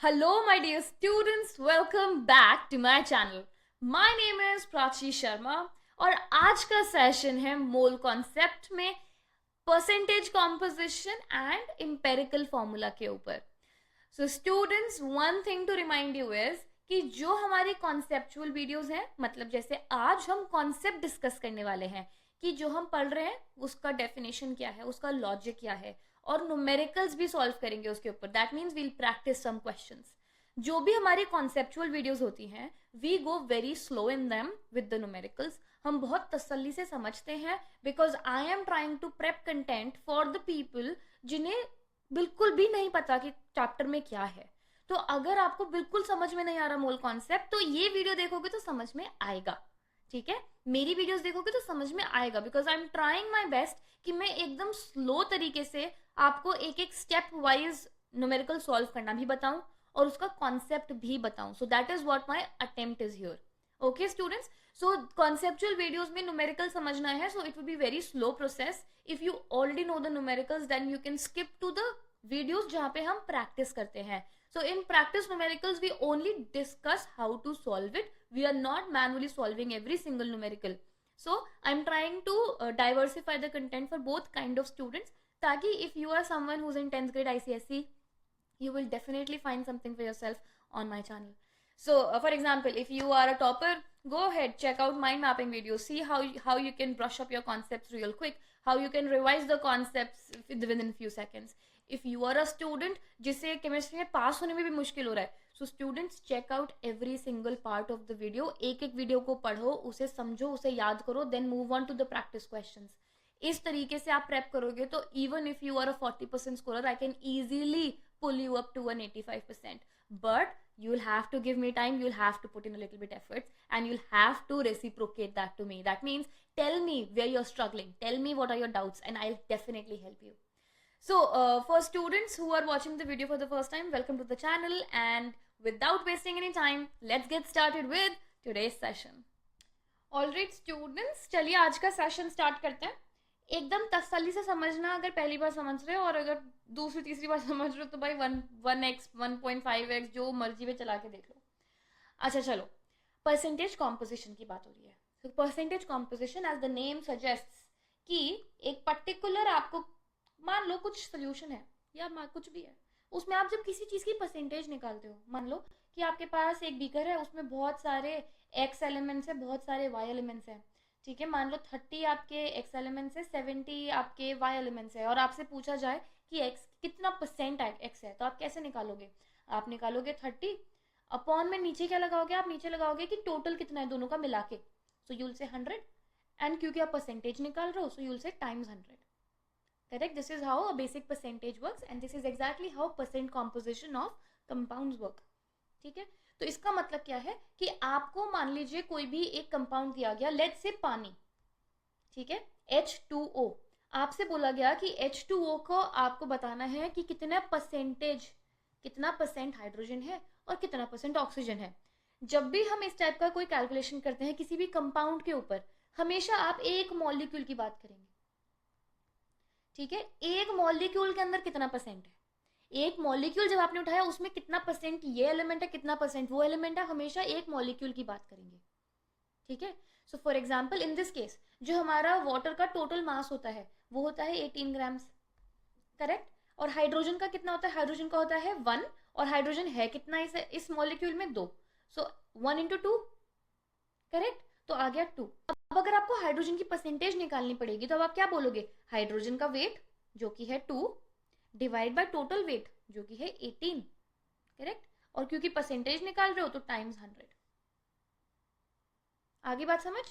Hello, my dear students. Welcome back to my channel. My name is Prachi Sharma और आज का session है mole concept में percentage composition and empirical formula के ऊपर. So students, one thing to remind you is कि जो हमारी कॉन्सेप्चुअल वीडियोस हैं, मतलब जैसे आज हम कॉन्सेप्ट डिस्कस करने वाले हैं कि जो हम पढ़ रहे हैं उसका डेफिनेशन क्या है, उसका लॉजिक क्या है, और न्यूमेरिकल्स भी सॉल्व करेंगे उसके ऊपर. That means we'll practice some questions. जो भी हमारी कॉन्सेप्चुअल वीडियोस होती हैं, we go very slow in them with the numericals. हम बहुत तसल्ली से समझते हैं because I am trying to prep content for the people जिन्हें बिल्कुल भी नहीं पता कि चैप्टर में क्या है. तो अगर आपको बिल्कुल समझ में नहीं आ रहा मोल कॉन्सेप्ट, तो ये वीडियो देखोगे तो समझ में आएगा. ठीक है, मेरी वीडियोस देखोगे तो समझ में आएगा because I am trying my best कि मैं एकदम स्लो तरीके से आपको एक एक स्टेप वाइज न्यूमेरिकल सॉल्व करना भी बताऊं और उसका कॉन्सेप्ट भी बताऊं. So that is what my attempt is here. Okay students, so conceptual videos में न्यूमेरिकल समझना है, so it will be very slow process. If you already know the numericals then you can skip to the videos जहां पे हम practice करते हैं. So in practice numericals, we only discuss how to solve it. We are not manually solving every single numerical. So I'm trying to diversify the content for both kind of students. ताकि if you are someone who's in 10th grade ICSE, you will definitely find something for yourself on my channel. So for example, if you are a topper, go ahead, check out mind mapping videos. See how you can brush up your concepts real quick. How you can revise the concepts within a few seconds. If you are a student जिसे chemistry में pass होने में भी मुश्किल हो रहा है, so students check out every single part of the video. एक एक वीडियो को पढ़ो, उसे समझो, उसे याद करो, then move on to the practice questions. इस तरीके से आप प्रेप करोगे तो even if you are a 40% scorer, I can easily pull you up to an 85%. But you'll have to give me time, you'll have to put in a little bit efforts, and you'll have to reciprocate that to me. That means tell me where you're struggling, tell me what are your doubts, and I'll definitely help you. So for students who are watching the video for the first time, welcome to the channel, and without wasting any time, let's get started with today's session. Alright students, चलिए आज का session start करते हैं. एकदम तसल्ली से समझना अगर पहली बार समझ रहे हो, और अगर दूसरी तीसरी बार समझ रहे हो तो भाई 1x 1.5x जो मर्जी में चला के देख लो. अच्छा चलो, परसेंटेज कॉम्पोजिशन की बात हो रही है. तो percentage composition as the name suggests कि एक पर्टिकुलर आपको मान लो कुछ सोल्यूशन है या कुछ भी है, उसमें आप जब किसी चीज की परसेंटेज निकालते हो, मान लो कि आपके पास एक बीकर है, उसमें बहुत सारे एक्स एलिमेंट्स है, बहुत सारे वाई एलिमेंट्स है. ठीक है, मान लो 30 आपके एक्स एलिमेंट्स है, 70 आपके वाई एलिमेंट्स है, और आपसे पूछा जाए कि एक्स कितना परसेंट एक्स है, तो आप कैसे निकालोगे? आप निकालोगे 30 अपॉन में नीचे क्या लगाओगे? आप नीचे लगाओगे कि टोटल कितना है दोनों का मिला के. सो यूल से 100, एंड क्योंकि आप परसेंटेज निकाल रहे हो, सो यूल से times 100. Correct? This is how a basic percentage works, and this is exactly how percent composition of compounds work. ठीक है, तो इसका मतलब क्या है कि आपको मान लीजिए कोई भी एक कंपाउंड दिया गया, लेट्स से पानी. ठीक है, H2O. आपसे बोला गया कि H2O को आपको बताना है कि कितना परसेंट हाइड्रोजन है और कितना परसेंट ऑक्सीजन है. जब भी हम इस टाइप का कोई कैलकुलेशन करते हैं किसी भी कंपाउंड के ऊपर, हमेशा आप एक मॉलिक्यूल की बात करेंगे. ठीक है, एक मॉलिक्यूल के अंदर कितना परसेंट है, एक मॉलिक्यूल जब आपने उठाया उसमें कितना परसेंट ये एलिमेंट है, कितना परसेंट वो एलिमेंट है, हमेशा एक मॉलिक्यूल की बात करेंगे. ठीक है, so for example in this case जो हमारा वाटर का टोटल मास होता है वो होता है 18 ग्राम्स. करेक्ट? और हाइड्रोजन का कितना होता है? हाइड्रोजन का होता है 1, और हाइड्रोजन है कितना इस मॉलिक्यूल में? 2. सो 1 into 2. करेक्ट, तो आ गया 2. अब अगर आपको हाइड्रोजन की परसेंटेज निकालनी पड़ेगी तो अब आप क्या बोलोगे? हाइड्रोजन का वेट जो कि है 2 डिवाइड बाय टोटल वेट जो कि है 18. करेक्ट, और क्योंकि परसेंटेज निकाल रहे हो तो टाइम्स 100. आगे बात समझ?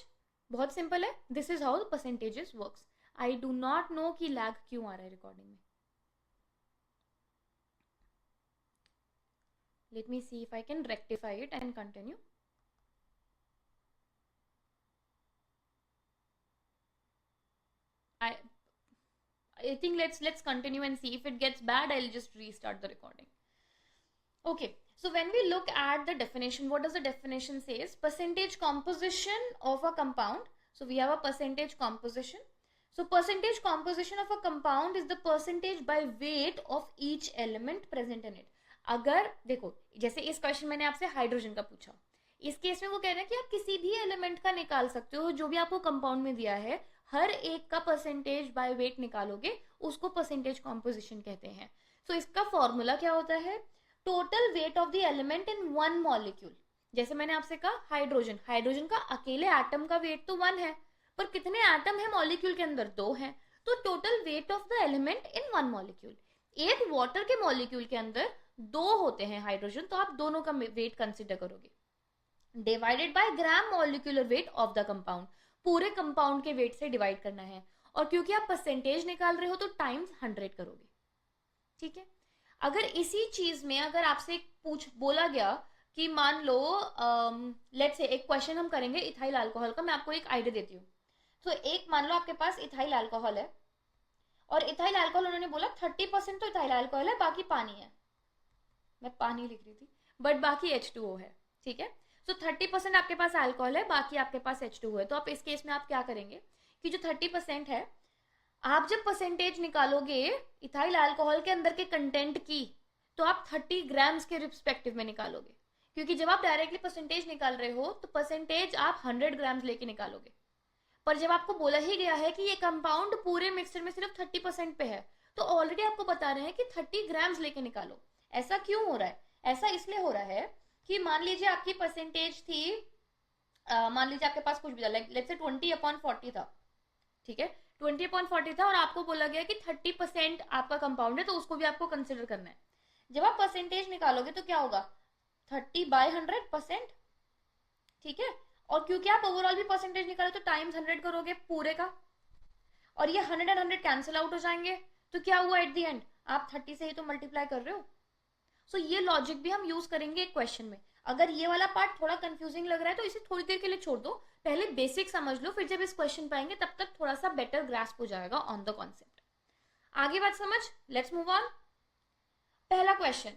बहुत सिंपल है. This is how percentages works. I do not know कि लैग क्यों आ रहा है रिकॉर्डिंग में. Late me see if I can rectify it and continue. I think let's continue and see. If it gets bad, I'll just restart the recording. Okay, so when we look at the definition, what does the definition says? Percentage composition of a compound. So we have a percentage composition. So percentage composition of a compound is the percentage by weight of each element present in it. अगर देखो, जैसे इस question मैंने आपसे hydrogen का पूछा, इस case में वो कह रहे हैं कि आप किसी भी एलिमेंट का निकाल सकते हो जो भी आपको कंपाउंड में दिया है, हर एक का परसेंटेज बाय वेट निकालोगे, उसको परसेंटेज कॉम्पोजिशन कहते हैं. सो इसका फॉर्मूला क्या होता है? Total weight of the element in one molecule. जैसे मैंने आपसे कहा हाइड्रोजन, हाइड्रोजन का अकेले एटम का वेट तो 1 है, पर कितने एटम है मॉलिक्यूल के अंदर? 2 है. तो total weight of the element in one molecule. एक वाटर के मॉलिक्यूल के अंदर 2 होते हैं हाइड्रोजन, तो आप दोनों का वेट कंसिडर करोगे, divided by gram molecular weight of the compound. पूरे कंपाउंड के वेट से डिवाइड करना है, और क्योंकि आप परसेंटेज निकाल रहे हो तो टाइम्स 100 करोगे. ठीक है. अगर इसी चीज में अगर आपसे पूछ बोला गया कि मान लो लेट्स से एक क्वेश्चन हम करेंगे इथाइल अल्कोहल का, मैं आपको एक आइडिया देती हूँ. तो एक मान लो आपके पास इथाइल अल्कोहल है, और इथाइल अल्कोहल उन्होंने बोला 30% तो इथाइल अल्कोहल है, बाकी पानी है. मैं पानी लिख रही थी, बट बाकी H2O है. ठीक है. तो 30% आपके पास अल्कोहल है, बाकी आपके पास H2O है. तो आप इस केस में आप क्या करेंगे कि जो 30% है, आप जब परसेंटेज निकालोगे इथाइल अल्कोहल के अंदर के कंटेंट की, तो आप 30 ग्राम्स के रिस्पेक्टिव में निकालोगे, क्योंकि जब आप डायरेक्टली परसेंटेज निकाल रहे हो तो परसेंटेज आप 100 ग्राम्स लेके निकालोगे. पर जब आपको बोला ही गया है कि ये कंपाउंड पूरे मिक्सचर में सिर्फ 30% पे है, तो ऑलरेडी आपको बता रहे हैं कि 30 ग्राम्स लेके निकालो. ऐसा क्यों हो रहा है? ऐसा इसलिए हो रहा है कि मान लीजिए आपकी परसेंटेज थी, मान लीजिए आपके पास कुछ भी था, लेट्स से 20/40 था. ठीक है. 20/40 था, और आपको बोला गया कि 30% आपका कंपाउंड है, तो उसको भी आपको कंसिडर करना है. जब आप परसेंटेज निकालोगे तो क्या होगा? 30/100%. ठीक है. और क्योंकि आप ओवरऑल भी परसेंटेज निकालो तो टाइम्स 100 करोगे पूरे का, और ये 100 एंड 100 कैंसिल आउट हो जाएंगे. तो क्या हुआ एट द एंड? आप 30 से ही तो मल्टीप्लाई कर रहे हो. सो ये लॉजिक भी हम यूज करेंगे एक क्वेश्चन में. अगर ये वाला पार्ट थोड़ा कंफ्यूजिंग लग रहा है तो इसे थोड़ी देर के लिए छोड़ दो, पहले बेसिक समझ लो, फिर जब इस क्वेश्चन पे आएंगे तब तक थोड़ा सा बेटर ग्रास्प हो जाएगा ऑन द कॉन्सेप्ट. आगे बात समझ. Let's move on. पहला क्वेश्चन,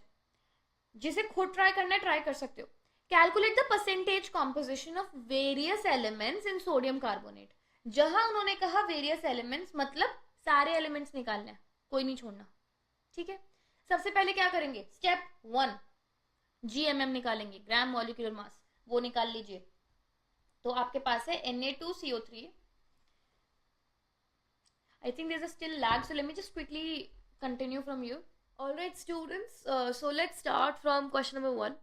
जिसे खुद ट्राई करना है ट्राई कर सकते हो. Calculate the percentage composition of various elements in sodium carbonate. जहां उन्होंने कहा वेरियस एलिमेंट्स, मतलब सारे एलिमेंट्स निकालना है, कोई नहीं छोड़ना. ठीक है. सबसे पहले क्या करेंगे? स्टेप 1, GMM निकालेंगे, ग्राम मॉलिक्यूलर मास. वो निकाल लीजिए. तो आपके पास है Na2CO3. I think there's a still lag, so let me just quickly continue from you. Alright students, so let's start from question number 1.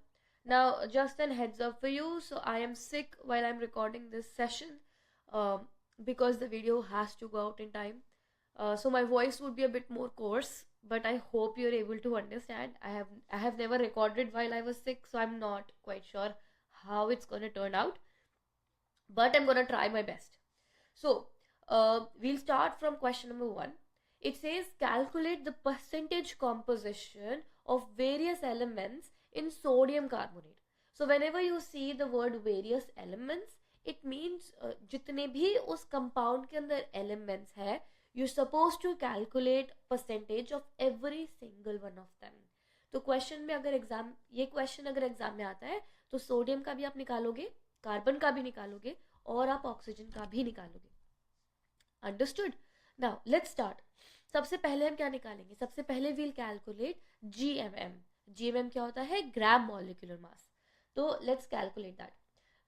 Now just a heads up for you, so I am sick while I'm recording this session, because the video has to go out in time. So my voice would be a bit more coarse, but I hope you're able to understand. I have never recorded while I was sick, so I'm not quite sure how it's gonna turn out, but I'm gonna try my best. So we'll start from question number 1. It says calculate the percentage composition of various elements in sodium carbonate. So whenever you see the word various elements, it means जितने भी उस compound के अंदर elements है, you're supposed to calculate percentage of every single one of them. तो question में अगर exam, ये क्वेश्चन अगर एग्जाम में आता है तो सोडियम का भी आप निकालोगे, कार्बन का भी निकालोगे, और आप ऑक्सीजन का भी निकालोगे. अंडरस्टूड. Now let's start. सबसे पहले हम क्या निकालेंगे? सबसे पहले वील कैलकुलेट GMM. GMM क्या होता है? Gram molecular mass. तो लेट्स कैलकुलेट दैट.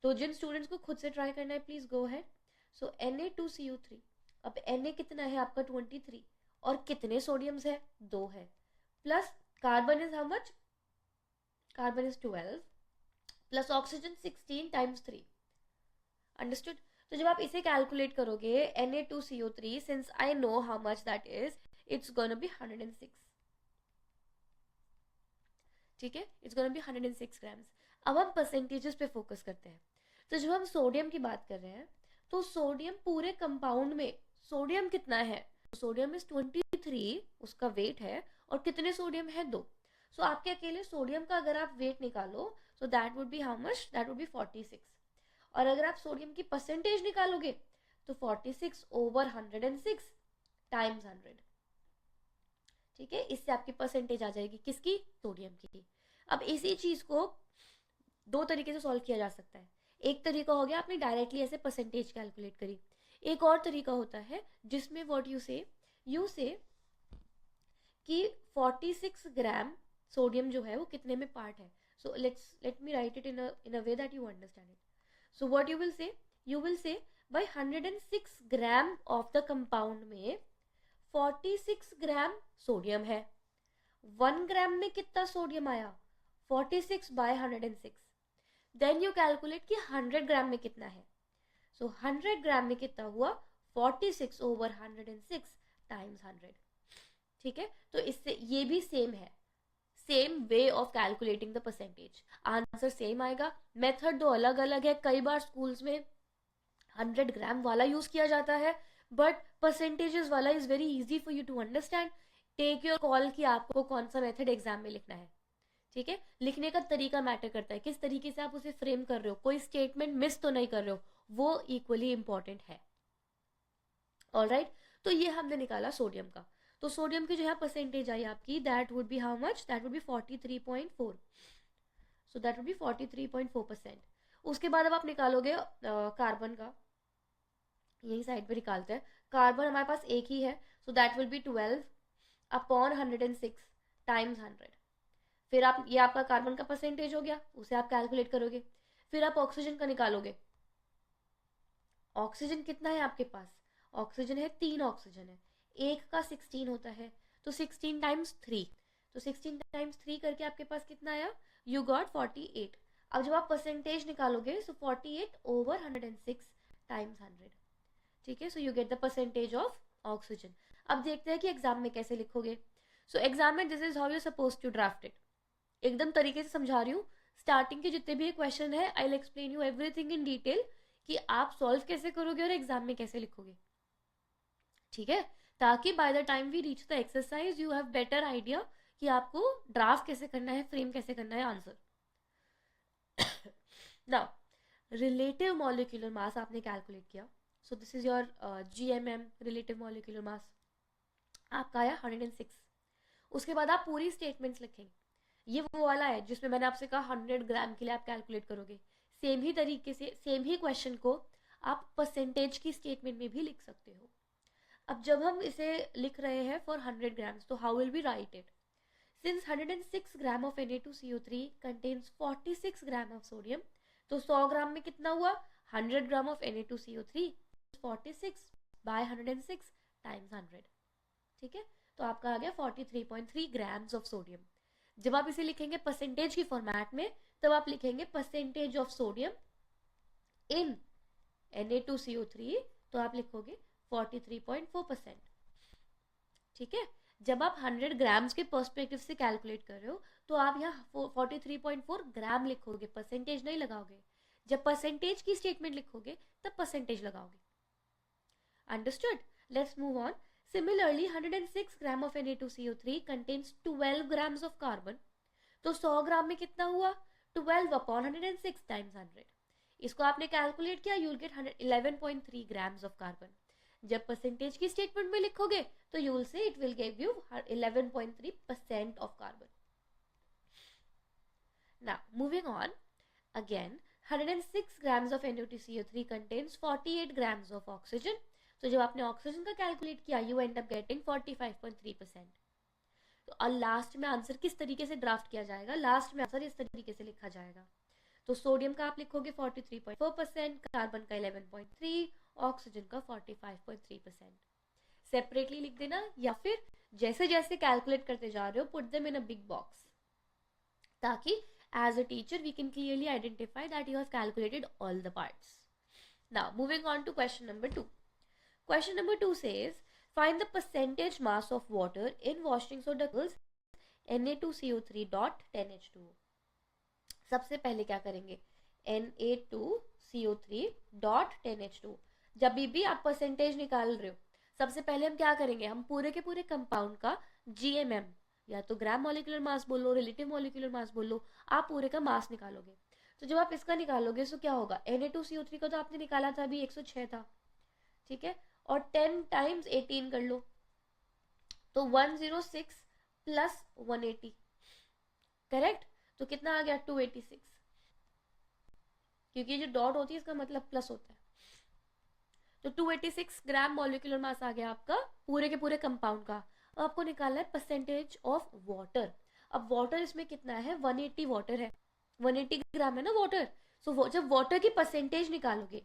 तो जिन स्टूडेंट्स को खुद से ट्राई करना है please go ahead. So Na2CO3. अब Na कितना है आपका? 23. और कितने सोडियम्स है? 2 है. Plus carbon is how much? Carbon is 12 plus oxygen 16 times 3. Understood. तो जब आप इसे कैलकुलेट करोगे Na2CO3, since I know how much that is, it's gonna be 106. ठीक है. It's gonna be 106 grams. अब हम परसेंटेजेस पे फोकस करते हैं. तो जब हम सोडियम की बात कर रहे हैं तो सोडियम पूरे कंपाउंड में सोडियम कितना है? सोडियम इज 23, उसका वेट है, और कितने सोडियम है? 2. सो आपके अकेले सोडियम का अगर आप वेट निकालो तो that would be how much? That would be 46. और अगर आप सोडियम की परसेंटेज निकालोगे तो 46/106 टाइम्स 100. ठीक है. इससे आपकी परसेंटेज आ जाएगी किसकी? सोडियम की. अब इसी चीज को 2 तरीके से सॉल्व किया जा सकता है. एक तरीका हो गया आपने डायरेक्टली ऐसे परसेंटेज कैलकुलेट करी. एक और तरीका होता है जिसमें व्हाट यू से कि 46 ग्राम सोडियम जो है वो कितने में पार्ट है. सो let me right it in a way that you understand it. So what you will say भाई 106 ग्राम ऑफ द कंपाउंड में 46 ग्राम सोडियम है. 1 ग्राम में कितना सोडियम आया? 46 बाय 106. देन यू कैलकुलेट कि 100 ग्राम में कितना है. सो 100 ग्राम में कितना हुआ? 46 ओवर 106 टाइम्स 100. ठीक है, तो इससे ये भी सेम है, same way of calculating the percentage. Answer same आएगा, मेथड दो अलग अलग है. कई बार स्कूल्स में 100 ग्राम वाला यूज किया जाता है, बट परसेंटेजेस वाला is very easy for you to understand. Take your call कि आपको कौन सा मेथड एग्जाम में लिखना है. ठीक है, लिखने का तरीका मैटर करता है, किस तरीके से आप उसे फ्रेम कर रहे हो, कोई स्टेटमेंट मिस तो नहीं कर रहे हो, वो इक्वली इंपॉर्टेंट है. ऑलराइट, तो ये हमने निकाला सोडियम का. तो सोडियम की जो है परसेंटेज आई आपकी, that would be how much? That would be 43.4. So that would be 43.4%. उसके बाद अब आप निकालोगे कार्बन का, यही साइड पे निकालते हैं. कार्बन हमारे पास एक ही है, so that will B 12 upon 106 times 100. फिर आप, ये आपका कार्बन का परसेंटेज हो गया, उसे आप कैलकुलेट करोगे. फिर आप ऑक्सीजन का निकालोगे. ऑक्सीजन कितना है आपके पास? ऑक्सीजन है 3 ऑक्सीजन है, एक का 16 होता है, तो 16 टाइम्स 3. तो 16 टाइम्स 3 करके आपके पास कितना आया? You got 48. अब जब आप परसेंटेज निकालोगे, सो 48 ओवर 106 टाइम्स 100. ठीक है, so you get the percentage of oxygen. अब देखते हैं कि एग्जाम में कैसे लिखोगे. सो एग्जाम में this is how you suppose to draft it. एकदम तरीके से समझा रही हूँ. स्टार्टिंग के जितने भी क्वेश्चन है, I will explain you everything in detail कि आप सॉल्व कैसे करोगे और एग्जाम में कैसे लिखोगे. ठीक है, ताकि by the time we reach the exercise you have better idea कि आपको ड्राफ्ट कैसे करना है, फ्रेम कैसे करना है answer. Now relative molecular mass आपने कैलकुलेट किया. सो this is your GMM relative molecular mass, आपका आया 106. उसके बाद आप पूरी स्टेटमेंट्स लिखेंगे. ये वो वाला है जिसमें मैंने आपसे कहा 100 ग्राम के लिए आप कैलकुलेट करोगे. सेम ही तरीके से, सेम ही क्वेश्चन को आप परसेंटेज की स्टेटमेंट में भी लिख सकते हो. अब जब हम इसे लिख रहे हैं फॉर 100 ग्राम्स, तो how will be right it? Since 106 gram of Na2CO3 contains 46 gram of sodium, तो 100 ग्राम में कितना हुआ? 100 gram of Na2CO3 46 bye 106 times 100. ठीक है, तो आपका आ गया 43.3 ग्राम्स ऑफ सोडियम. जब आप इसे लिखेंगे परसेंटेज की फॉर्मेट में, तब आप लिखेंगे percentage of sodium in Na2CO3, तो आप लिखोगे 43.4%. ठीक है, जब आप 100 ग्राम्स के पर्सपेक्टिव से कैलकुलेट कर रहे हो, तो आप यहाँ 43.4 ग्राम लिखोगे, परसेंटेज नहीं लगाओगे. जब परसेंटेज की स्टेटमेंट लिखोगे तब परसेंटेज लगाओगे. Understood? Let's move on. Similarly, 106 gram of Na2CO3 contains 12 grams of carbon. तो 100 ग्राम में कितना हुआ? 12 अपॉन 106 टाइम्स 100. इसको आपने कैलकुलेट किया, you will get 11.3 grams of carbon. जब परसेंटेज की स्टेटमेंट में लिखोगे तो you will say it will give you 11.3% of carbon. Now, moving on, again, 106 grams of Na2CO3 contains 48 grams of oxygen. तो जब आपने ऑक्सीजन का कैलकुलेट किया, यू एंड अप गेटिंग 45.3%. तो और लास्ट में आंसर किस तरीके से ड्राफ्ट किया जाएगा? लास्ट में आंसर इस तरीके से लिखा जाएगा. तो सोडियम का आप लिखोगे 43.4%, कार्बन का 11.3%, ऑक्सीजन का 45.3%. सेपरेटली लिख देना, या फिर जैसे जैसे कैलकुलेट करते जा रहे हो, put them in a big box, ताकि as a teacher we can clearly identify that you have calculated all the parts. Now moving on to question number 2. Question number 2 says, find the percentage mass of water in washing soda equals Na2CO3 dot 10H2O. सबसे पहले क्या करेंगे? Na2CO3 dot 10H2O. जब भी आप percentage निकाल रहे हो, सबसे पहले हम क्या करेंगे? हम पूरे के पूरे कंपाउंड का GMM, या तो ग्राम मॉलिक्यूलर मास बोलो, रिलेटिव मॉलिक्यूलर मास बोलो, आप पूरे का मास निकालोगे. तो जब आप इसका निकालोगे तो क्या होगा? Na2CO3 का तो आपने निकाला था अभी 106 था. ठीक है, और 10 टाइम्स 18 कर लो, तो 106 प्लस 180, करेक्ट? तो कितना आ गया? 286, क्योंकि जो डॉट होती है इसका मतलब प्लस होता है. तो 286 ग्राम मॉलिक्यूलर मास आ गया आपका पूरे के पूरे कंपाउंड का. अब आपको निकालना है परसेंटेज ऑफ वाटर. अब वाटर इसमें कितना है, 180 वाटर है, 180 ग्राम है ना वाटर। सो जब वाटर की परसेंटेज निकालोगे,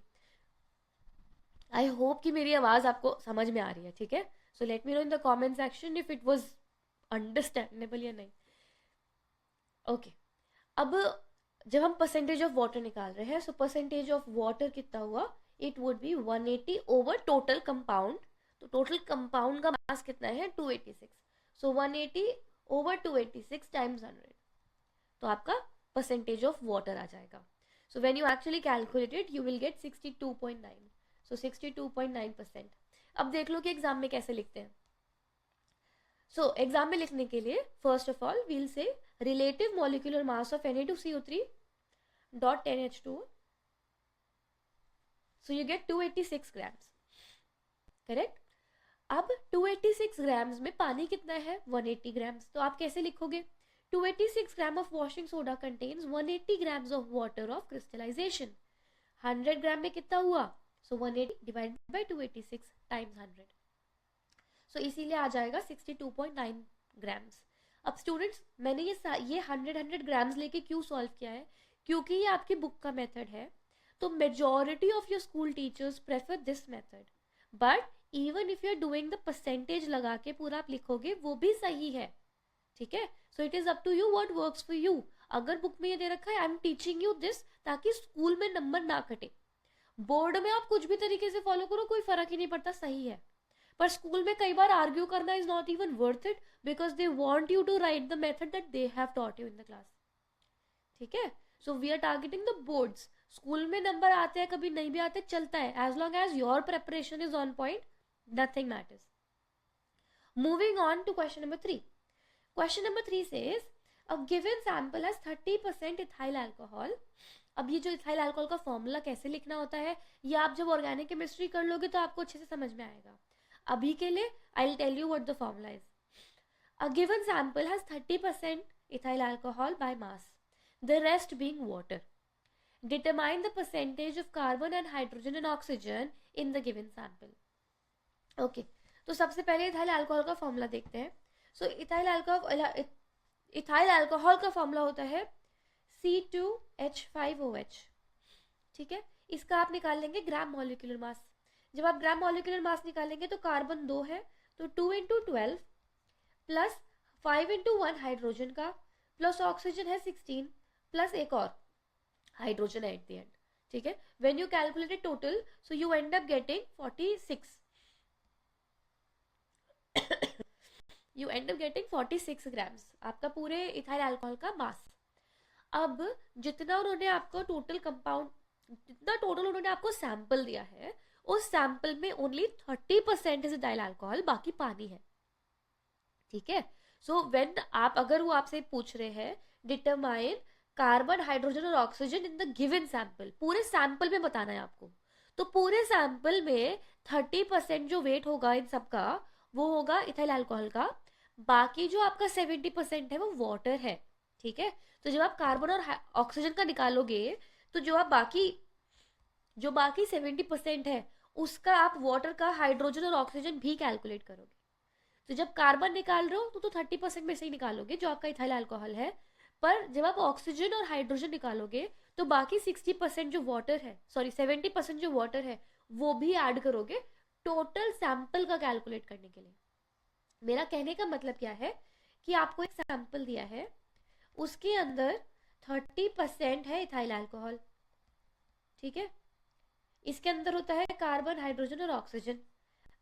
आई होप कि मेरी आवाज आपको समझ में आ रही है, ठीक है। सो let me know in the comment section if it was understandable या नहीं। ओके, अब जब हम परसेंटेज ऑफ वाटर निकाल रहे हैं, सो परसेंटेज ऑफ वाटर कितना हुआ, it would be 180 over total compound. तो टोटल कंपाउंड का मास कितना है, 286। सो 180 ओवर 286 टाइम्स 100, तो आपका परसेंटेज ऑफ वाटर आ जाएगा। So when you actually calculate it you will get 62.9। सो 62.9%। अब देख लो कि एग्जाम में कैसे लिखते हैं। सो एग्जाम में लिखने के लिए फर्स्ट ऑफ ऑल वील से relative molecular mass of Na2CO3 dot 10H2O, so you get 286 grams, correct. अब 286 ग्राम्स में पानी कितना है, 180 ग्राम्स। तो आप कैसे लिखोगे, 286 gram of washing soda contains 180 grams of water of crystallization. 100 gram में कितना हुआ, so 180 divided by 286 times 100, so इसीलिए आ जाएगा 62.9 ग्राम्स। अब स्टूडेंट्स मैंने ये 100 ग्राम्स लेके क्यों सॉल्व किया है, क्योंकि ये आपकी बुक का मेथड है, तो majority of your school teachers prefer this method. But even if you are doing the percentage लगा के पूरा आप लिखोगे वो भी सही है, ठीक है। So it is up to you what works for you. अगर बुक में ये दे रखा है I am teaching you this ताकि स्कूल में नंबर ना कटे। बोर्ड में आप कुछ भी तरीके से फॉलो करो, कोई फर्क ही नहीं पड़ता, सही है। पर स्कूल में कई बार आर्ग्यू करना is not even worth it because they want you to write the method that they have taught you in the class, ठीक है। So we are targeting the boards. School में नंबर आते हैं कभी नहीं भी आते, चलता है, as long as your preparation is on point, nothing matters. Moving on to question number 3। Question number 3 says a given sample has 30% ethyl alcohol. अब ये जो इथाइल अल्कोहल का फॉर्मूला कैसे लिखना होता है, ये आप जब ऑर्गेनिक केमिस्ट्री कर लोगे तो आपको अच्छे से समझ में आएगा। अभी के लिए I will tell you what the formula is. A given sample has 30% ethyl alcohol by mass, the rest being water. Determine the percentage of carbon and hydrogen and oxygen in the given sample. Okay, तो सबसे पहले ethyl alcohol का formula देखते हैं। So ethyl alcohol का formula होता है C2H5OH, ठीक है। इसका आप निकाल लेंगे ग्राम मॉलिक्यूलर मास। जब आप ग्राम मॉलिक्यूलर मास निकालेंगे तो कार्बन 2 है, तो 2 × 12 प्लस 5 × 1 हाइड्रोजन का, प्लस ऑक्सीजन है 16 प्लस एक और हाइड्रोजन है एट द एंड, ठीक है। When you calculated total so you end up getting 46, you end up getting 46 grams, आपका पूरे इथाइल अल्कोहल का मास। अब जितना उन्होंने आपको टोटल कंपाउंड, जितना टोटल उन्होंने आपको सैंपल दिया है, उस सैंपल में ओनली 30% इज इथाइल अल्कोहल, बाकी पानी है, ठीक है। सो व्हेन आप, अगर वो आपसे पूछ रहे हैं डिटरमाइन कार्बन हाइड्रोजन और oxygen in the given sample, पूरे सैंपल में बताना है आपको, तो पूरे सैंपल में 30% जो वेट होगा इन सबका वो होगा इथाइल अल्कोहल का, बाकी जो आपका 70% है वो वाटर है, ठीक है। तो जब आप कार्बन और ऑक्सीजन का निकालोगे तो जो बाकी 70% है उसका आप वाटर का, हाइड्रोजन और ऑक्सीजन भी कैलकुलेट करोगे। तो जब कार्बन निकाल रहे हो तो 30% में से ही निकालोगे जो आपका इथाइल अल्कोहल है, पर जब आप ऑक्सीजन और हाइड्रोजन निकालोगे तो बाकी 60% जो वाटर है, सॉरी 70% जो वाटर है वो भी ऐड करोगे टोटल सैंपल का कैलकुलेट करने के लिए। मेरा कहने का मतलब क्या है कि आपको एक सैंपल दिया है, उसके अंदर 30% है इथाइल अल्कोहल, ठीक है। इसके अंदर होता है कार्बन हाइड्रोजन और ऑक्सीजन,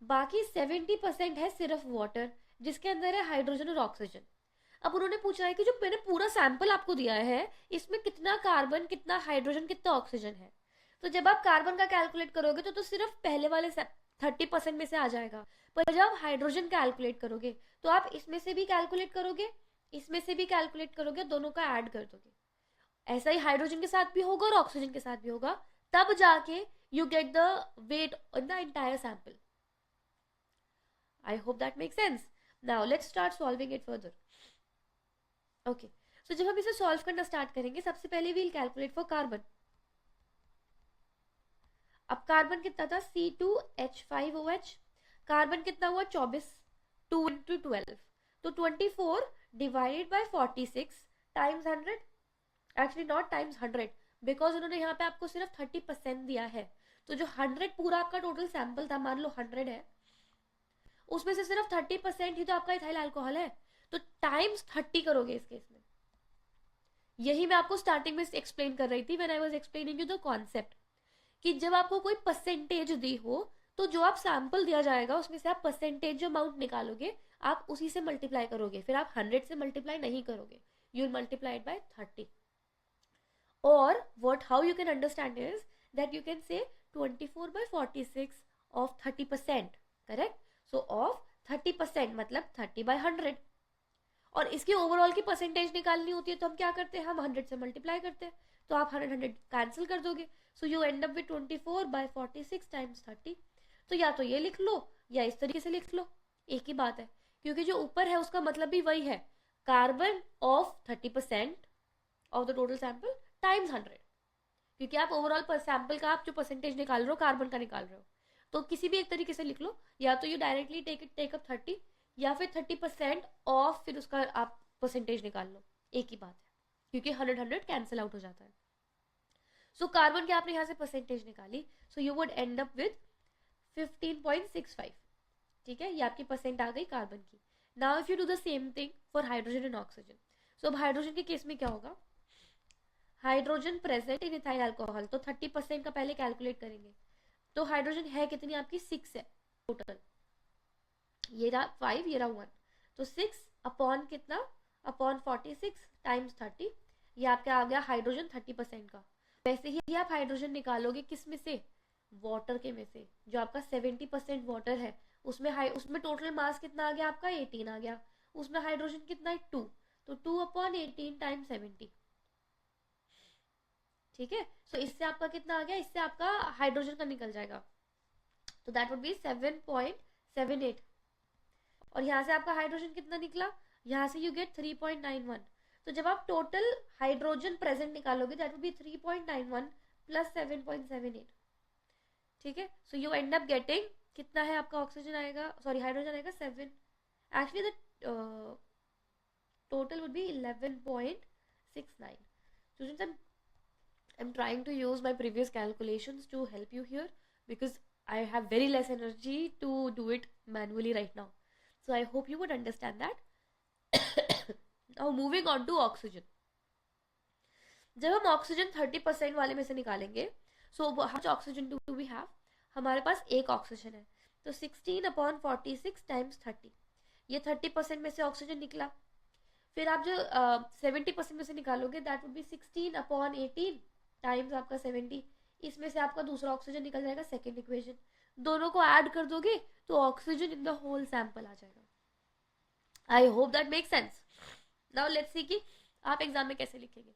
बाकी 70% है सिर्फ वाटर जिसके अंदर है हाइड्रोजन और ऑक्सीजन। अब उन्होंने पूछा है कि जो मैंने पूरा सैंपल आपको दिया है इसमें कितना कार्बन, कितना हाइड्रोजन, कितना ऑक्सीजन है। तो जब आप कार्बन का कैलकुलेट करोगे तो सिर्फ पहले वाले 30% में से आ जाएगा, पर जब आप हाइड्रोजन कैलकुलेट करोगे तो आप इसमें से भी कैलकुलेट करोगे, इसमें से भी कैलकुलेट करोगे, दोनों का ऐड कर दोगे। ऐसा ही हाइड्रोजन के साथ भी होगा और ऑक्सीजन के साथ भी होगा, तब जाके you get the weight in the entire sample. I hope that make sense. Now let's start solving it further. Okay, so जब हम इसे सॉल्व करना स्टार्ट करेंगे सबसे पहले वील कैलकुलेट फॉर कार्बन। अब कार्बन कितना था, C2H5OH, कार्बन कितना हुआ 24, 2 × 12 तो 24 divided by 46 times 100, actually not times 100 because उन्होंने यहाँ पे आपको सिर्फ 30% दिया है। तो जो 100 पूरा आपका टोटल सैंपल था, मान लो 100 है, उसमें से सिर्फ 30% ही तो आपका इथाइल अल्कोहल है, तो टाइम्स 30 करोगे इस केस में। यही मैं आपको स्टार्टिंग में एक्सप्लेन कर रही थी when I was explaining you the concept, कि जब आपको कोई परसेंटेज दी हो तो जो आप सैंपल दिया जाएगा उसमें से आप परसेंटेज जो अमाउंट निकालोगे आप उसी से मल्टीप्लाई करोगे, फिर आप 100 से मल्टीप्लाई नहीं करोगे, यू विल मल्टीप्लाई बाय 30। और what how you can understand is that you can say 24 by 46 of 30%, correct? So of 30% मतलब 30 by 100, और इसकी ओवरऑल की परसेंटेज निकालनी होती है तो हम क्या करते हैं, हम 100 से मल्टीप्लाई करते हैं, तो आप 100 कैंसिल कर दोगे, सो you end up with 24 by 46 times 30। तो या तो ये लिख लो या इस तरीके से लिख लो, एक ही बात है, क्योंकि जो ऊपर है उसका मतलब भी वही है, carbon of 30% of the total sample times 100, क्योंकि आप ओवरऑल सैंपल का आप जो परसेंटेज निकाल रहे हो कार्बन का निकाल रहे हो, तो किसी भी एक तरीके से लिख लो, या तो यू डायरेक्टली टेक अप 30 या फिर 30% ऑफ फिर उसका आप परसेंटेज निकाल लो, एक ही बात है, क्योंकि 100 कैंसिल आउट हो जाता है। सो कार्बन के आपने यहाँ से परसेंटेज निकाली, so you would and up with 15.65, ठीक है, ये आपकी परसेंट आ गई कार्बन की। Now if you do the same thing for hydrogen and oxygen, so अब हाइड्रोजन के केस में क्या होगा, hydrogen present in ethyl alcohol, तो 30% का पहले कैलकुलेट करेंगे, तो हाइड्रोजन है कितनी आपकी, 6 है टोटल, ये रहा 5 ये रहा 1, तो 6 अपॉन कितना, अपॉन 46 टाइम्स 30, ये आपका आ गया हाइड्रोजन 30% का। वैसे ही आप हाइड्रोजन निकालोगे किस में से, वाटर के में से, जो आपका 70% वाटर है, उसमें टोटल मास कितना आ गया आपका, 18 आ गया, उसमें हाइड्रोजन कितना है 2, तो 2 अपॉन 18 टाइम्स 70, ठीक है। सो इससे आपका कितना आ गया, इससे आपका हाइड्रोजन का निकल जाएगा, तो दैट वुड बी 7.78, और यहाँ से आपका हाइड्रोजन कितना निकला, यहाँ से यू गेट 3.91, तो जब आप टोटल हाइड्रोजन प्रेजेंट निकालोगे दैट वुड बी 3.91 प्लस 7.78, ठीक है। So you end up getting कितना है आपका, ऑक्सीजन आएगा, सॉरी हाइड्रोजन आएगा 7, actually the total would be 11.69। Students, I'm trying to use my previous calculations to help you here because I have very less energy to do it manually right now. So I hope you would understand that. Now moving on to oxygen. जब हम oxygen 30% वाले में से निकालेंगे, so how much oxygen do we have? हमारे पास एक oxygen है, तो 16 अपॉन 46 टाइम्स 30, ये 30% में से ऑक्सीजन निकला, फिर आप जो 70% में से निकालोगे that would be 16 upon 18 times आपका 70, इसमें से आपका दूसरा ऑक्सीजन निकल जाएगा, सेकेंड इक्वेशन, दोनों को ऐड कर दोगे तो oxygen in the whole sample आ जाएगा। I hope that make sense. Now let's see कि आप एग्जाम में कैसे लिखेंगे।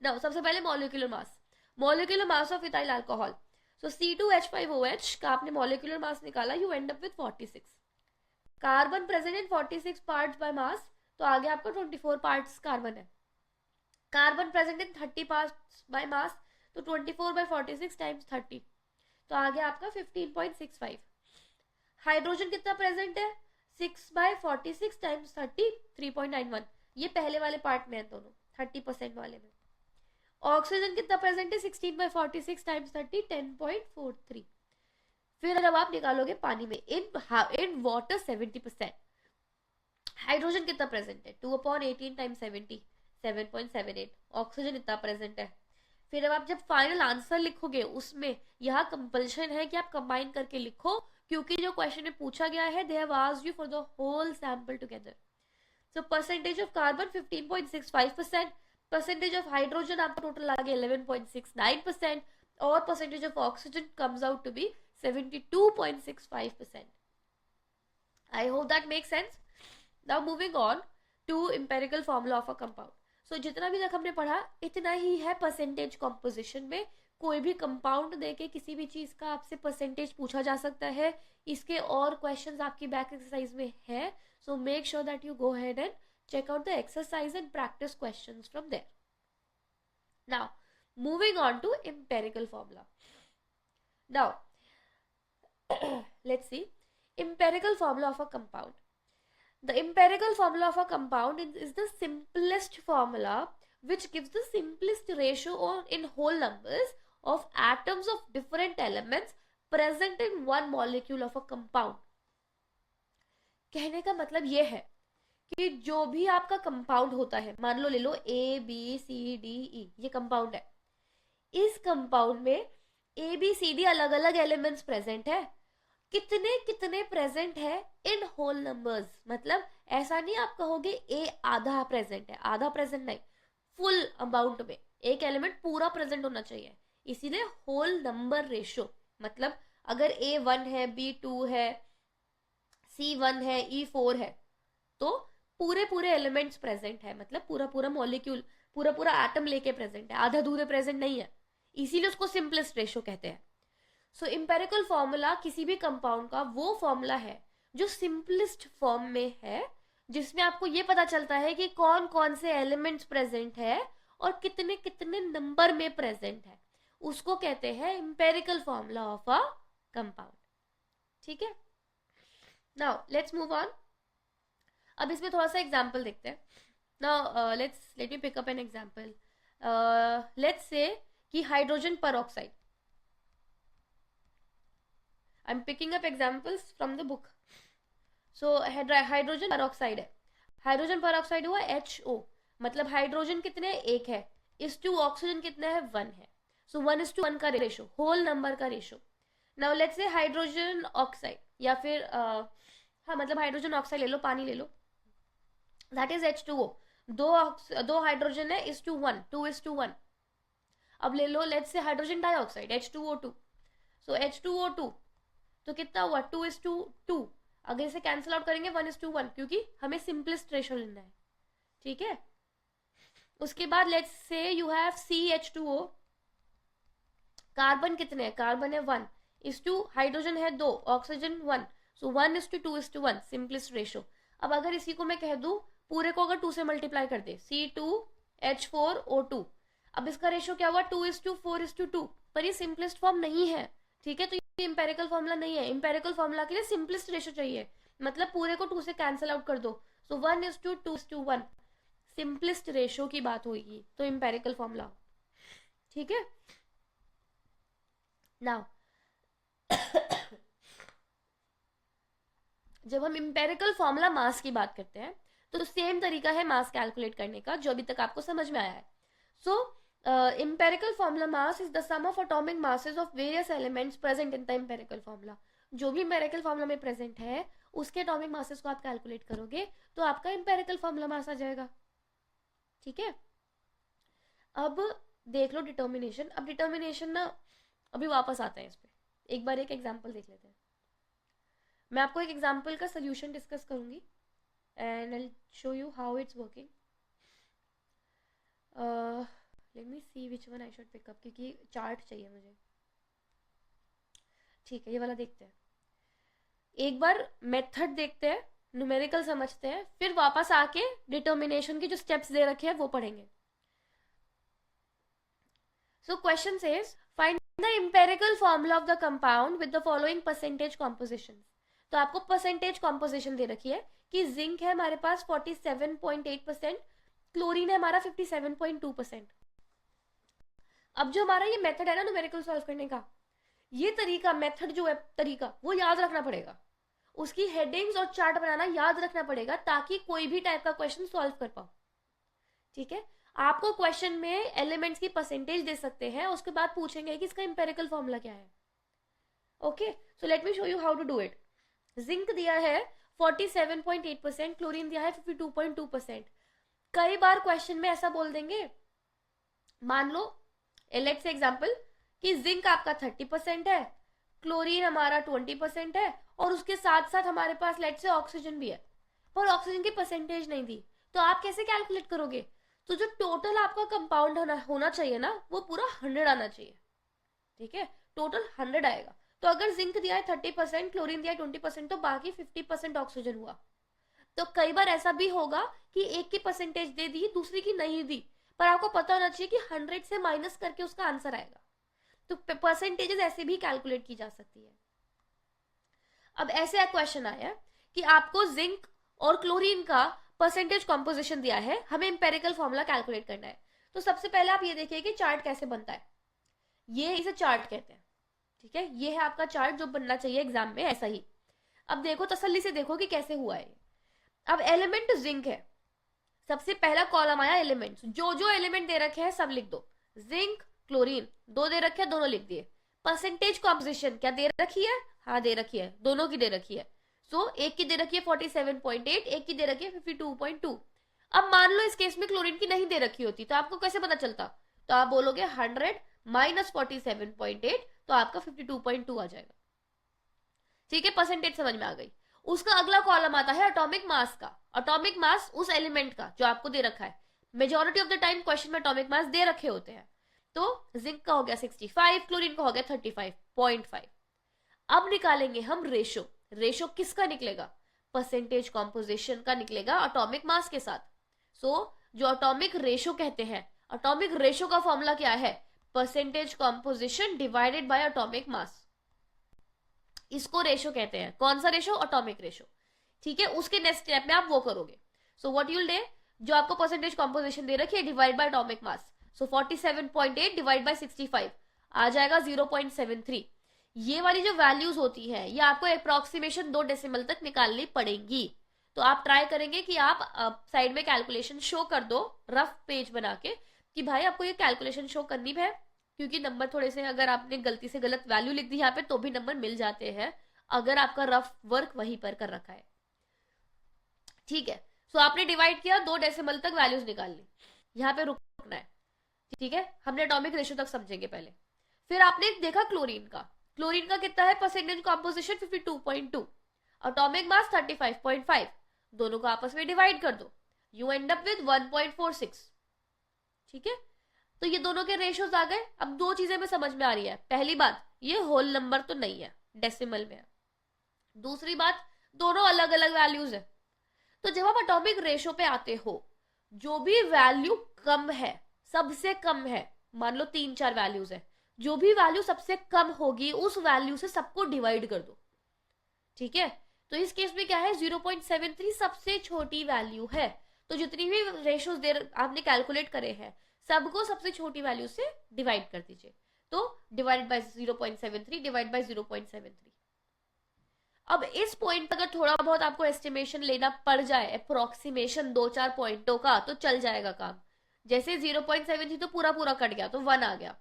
नाउ सबसे पहले molecular mass of ethyl alcohol, so C2H5OH का आपने मॉलिक्यूलर मास निकाला, you end up with 46, carbon present in 46 parts by mass, तो आगे आपका 24 पार्ट्स कार्बन है, carbon present in 30 parts by mass, तो 24 by 46 टाइम्स 30, तो आ गया आपका 15.65। हाइड्रोजन कितना प्रेजेंट है, 6 by 46 टाइम्स 30, 3.91, ये पहले वाले पार्ट में है दोनों 30% वाले में। ऑक्सीजन कितना प्रेजेंट है, 16 by 46 टाइम्स 30, 10.43। फिर जब आप निकालोगे पानी में, इन वाटर 70%, हाइड्रोजन कितना प्रेजेंट है, 2 अपॉन 18 टाइम्स 70, 7.78, ऑक्सीजन इतना प्रेजेंट है। फिर अब आप जब फाइनल आंसर लिखोगे उसमें यहाँ कंपल्शन है कि आप कंबाइन करके लिखो, क्योंकि जो क्वेश्चन में पूछा गया है they have asked you for the whole sample together. So percentage of carbon 15.65%, percentage of hydrogen आपका टोटल आ गया 11.69%, और percentage of oxygen comes out to be 72.65%। I hope that make sense. Now moving on to empirical formula of a compound. So जितना भी तक हमने पढ़ा इतना ही है परसेंटेज कॉम्पोजिशन में। कोई भी कंपाउंड देके किसी भी चीज का आपसे परसेंटेज पूछा जा सकता है। इसके और क्वेश्चंस आपकी बैक एक्सरसाइज में है, so make sure that you go ahead and check out the exercise and practice questions from there. Now, moving on to empirical formula. Now, let's see empirical formula of a compound. The empirical formula of a compound is the simplest formula which gives the simplest ratio in whole numbers of atoms of different elements present in one molecule of a compound. कहने का मतलब ये है कि जो भी आपका compound होता है, मान लो ले लो ABCDE, ये कंपाउंड है. इस कंपाउंड में ABCD अलग अलग एलिमेंट्स प्रेजेंट है. कितने कितने प्रेजेंट है इन होल नंबर्स. मतलब ऐसा नहीं आप कहोगे ए आधा प्रेजेंट है, आधा प्रेजेंट नहीं, फुल अमाउंट में एक एलिमेंट पूरा प्रेजेंट होना चाहिए. इसीलिए होल नंबर रेशो. मतलब अगर A1 है, B2 है, C1 है, E4 है, तो पूरे पूरे एलिमेंट्स प्रेजेंट है. मतलब पूरा पूरा मॉलिक्यूल, पूरा पूरा एटम लेके प्रेजेंट है, आधा अधूरे प्रेजेंट नहीं है. इसीलिए उसको सिंपलेस्ट रेशो कहते हैं. सो इंपेरिकल फॉर्मूला किसी भी कंपाउंड का वो फॉर्मूला है जो सिंपलेस्ट फॉर्म में है, जिसमें आपको ये पता चलता है कि कौन कौन से एलिमेंट्स प्रेजेंट है और कितने कितने नंबर में प्रेजेंट है. उसको कहते हैं empirical formula of a compound. ठीक है. Now let's move on. अब इसमें थोड़ा सा एग्जाम्पल देखते हैं. Now let me pick up an example. Let's say कि hydrogen peroxide. I am picking up examples from the book. So hydrogen peroxide है. हाइड्रोजन परऑक्साइड हुआ HO. मतलब हाइड्रोजन कितने हैं, एक है. इस टू ऑक्सीजन कितने हैं, 1 है. सो 1:1 का रेशो, होल नंबर का ratio. Now let's say hydrogen oxide, या फिर हाँ मतलब हाइड्रोजन ऑक्साइड ले लो, पानी ले लो, दैट इज H2O. दो हाइड्रोजन है, (1) 2:1. अब ले लो let's say hydrogen dioxide H2O2. So H2O2 तो कितना हुआ, 2:2. अगर इसे कैंसिल आउट करेंगे 1:1, क्योंकि हमें सिंपलेस्ट रेशो लेना है. ठीक है. उसके बाद let's say you have CH2O. Carbon कितने हैं, कार्बन है 1:2, हाइड्रोजन है 2, ऑक्सीजन 1. सो 1:2:1 सिंपलेस्ट रेशो. अब अगर इसी को मैं कह दूं, पूरे को अगर 2 से मल्टीप्लाई कर दे, C2H4O2. अब इसका रेशो क्या हुआ, 2:4:2. पर ये सिंपलेस्ट फॉर्म नहीं है. ठीक है. तो ये इंपेरिकल फॉर्मूला नहीं है. इंपेरिकल फॉर्मूला के लिए सिंपलेस्ट रेशो चाहिए. मतलब पूरे को 2 से कैंसिल आउट कर दो. सो 1:2:1 सिंपलेस्ट रेशो की बात होगी, तो इंपेरिकल फॉर्मूला. ठीक है. नाउ जब हम इंपेरिकल फॉर्मूला मास की बात करते हैं, तो सेम तरीका है मास कैलकुलेट करने का, जो अभी तक आपको समझ में आया है. सो empirical formula mass is the sum of atomic masses of various elements present in the empirical formula. जो भी empirical formula में present है, उसके atomic masses को आप calculate करोगे तो आपका empirical formula mass आ जाएगा. ठीक है. अब देख लो determination. अब determination ना अभी वापस आते हैं इस पे. एक बार एक एग्जाम्पल देख लेते हैं. मैं आपको एक एग्जाम्पल का सोल्यूशन डिस्कस करूंगी and I show you how it's working. Let me see which one I should pick up, क्योंकि चार्ट चाहिए मुझे. ठीक है, ये वाला देखते हैं. एक बार मेथड देखते हैं, न्यूमेरिकल समझते हैं, फिर वापस आके डिटर्मिनेशन के जो स्टेप्स दे रखे हैं वो पढ़ेंगे. So question says find the empirical formula of the compound with the following percentage composition. तो आपको परसेंटेज कॉम्पोजिशन दे रखी है कि जिंक है हमारे पास 47.8%, क्लोरीन है हमारा 57.2%. अब जो हमारा ये मेथड है ना न्यूमेरिकल सॉल्व करने का, ये तरीका, मेथड जो है तरीका, वो याद रखना पड़ेगा. उसकी हेडिंग्स और चार्ट बनाना याद रखना पड़ेगा ताकि कोई भी टाइप का क्वेश्चन सॉल्व कर पाओ. ठीक है. आपको क्वेश्चन में एलिमेंट्स की परसेंटेज दे सकते हैं, उसके बाद पूछेंगे कि इसका इंपेरिकल फॉर्मूला क्या है. Okay, so let me show you how to do it. Zinc दिया है 47.8%, क्लोरीन दिया है 52.2%. कई बार क्वेश्चन में ऐसा बोल देंगे, मान लो लेट्स से एग्जांपल कि जिंक आपका 30% है, क्लोरीन हमारा 20% है, और उसके साथ साथ हमारे पास लेट्स से ऑक्सीजन भी है, पर ऑक्सीजन की परसेंटेज नहीं दी. तो आप कैसे कैलकुलेट करोगे? तो जो टोटल आपका कंपाउंड होना चाहिए ना, वो पूरा 100 आना चाहिए. ठीक है, टोटल 100 आएगा. तो अगर जिंक दिया है 30%, क्लोरीन दिया है 20%, तो बाकी 50% ऑक्सीजन हुआ. तो कई बार ऐसा भी होगा कि एक की परसेंटेज दे दी, दूसरी की नहीं दी, पर आपको पता होना चाहिए कि 100 से माइनस करके उसका आंसर आएगा. तो परसेंटेजेस ऐसे भी कैलकुलेट की जा सकती है. अब ऐसे क्वेश्चन आया कि आपको जिंक और क्लोरीन का परसेंटेज कॉम्पोजिशन दिया है, हमें इंपेरिकल फॉर्मूला कैलकुलेट करना है। तो सबसे पहले आप ये देखिए कि चार्ट कैसे बनता है, ये इसे चार्ट कहते हैं, ठीक है। ये है आपका चार्ट जो बनना चाहिए एग्जाम में ऐसा ही। अब देखो, तसल्ली से देखो कि कैसे हुआ है। अब एलिमेंट जिंक है, सबसे पहला कॉलम आया एलिमेंट्स, जो जो एलिमेंट दे रखे हैं सब लिख दो। जिंक क्लोरीन दो दे रखे हैं, दोनों लिख दिए। परसेंटेज कॉम्पोजिशन क्या दे रखी है, हाँ दे रखी है, दोनों की दे रखी है। सो एक की दे रखी है 47.8, एक की दे रखी है 52.2। अब मान लो इस केस में क्लोरीन की नहीं दे रखी होती तो आपको कैसे पता चलता, तो आप बोलोगे 100 माइनस 47.8, तो आपका 52.2 आ जाएगा, ठीक है। परसेंटेज समझ में आ गई। उसका अगला कॉलम आता है एटॉमिक मास का, एटॉमिक मास उस एलिमेंट का जो आपको दे रखा है। Majority of the time question में एटॉमिक मास दे रखे होते हैं। तो जिंक का हो गया 65, क्लोरीन का हो गया 35.5। अब निकालेंगे हम रेशो। रेशो किसका निकलेगा, परसेंटेज कॉम्पोजिशन का निकलेगा एटॉमिक मास के साथ। जो एटॉमिक रेशो कहते हैं, एटॉमिक रेशो का फॉर्मूला क्या है, percentage composition divided by atomic mass. इसको रेशो कहते हैं। कौन सा रेशो, एटॉमिक रेशो, ठीक है। उसके नेक्स्ट स्टेप में आप वो करोगे। So what you will day, जो आपको परसेंटेज कॉम्पोजिशन दे रखी है divide by atomic mass. So 47.8 divide by 65 आ जाएगा 0.73। ये वाली जो वैल्यूज होती है ये आपको अप्रोक्सीमेशन 2 डेसिमल तक निकालनी पड़ेंगी। तो आप ट्राई करेंगे कि आप साइड में कैलकुलेशन शो कर दो, रफ पेज बना के, कि भाई आपको ये कैलकुलेशन शो करनी है, क्योंकि नंबर थोड़े से अगर आपने गलती से गलत वैल्यू लिख दी यहाँ पे तो भी नंबर मिल जाते हैं अगर आपका रफ वर्क वहीं पर कर रखा है, ठीक है। सो आपने डिवाइड किया, 2 डेसिमल तक वैल्यूज निकाल ली, यहाँ पे रुकना है, ठीक है। हमने एटॉमिक रेशियो तक समझेंगे पहले। फिर आपने देखा क्लोरीन का, क्लोरीन का कितना है परसेंटेज कॉम्पोजिशन 52.2, एटॉमिक मास 35.5, दोनों को आपस में डिवाइड कर दो, यू एंड अप विद 1.46, ठीक है। तो ये दोनों के रेशियोज आ गए। अब दो चीजें में समझ में आ रही है, पहली बात ये होल नंबर तो नहीं है, डेसिमल में है। दूसरी बात दोनों अलग अलग वैल्यूज है। तो जब आप एटॉमिक रेशियो पे आते हो, जो भी वैल्यू कम है, सबसे कम है, मान लो 3-4 वैल्यूज है, जो भी वैल्यू सबसे कम होगी उस वैल्यू से सबको डिवाइड कर दो, ठीक है। तो इस केस में क्या है, 0.73 सबसे छोटी वैल्यू है। तो जितनी भी रेशियोज आपने कैलकुलेट करे हैं सबको सबसे छोटी वैल्यू से डिवाइड कर दीजिए। तो डिवाइड बाय 0.73 डिवाइड बाय 0.73। अब इस पॉइंट अगर थोड़ा बहुत आपको एस्टिमेशन लेना पड़ जाए, अप्रोक्सीमेशन 2-4 पॉइंटों का, तो चल जाएगा काम। जैसे 0.73 तो पूरा पूरा कट गया तो 1 आ गया,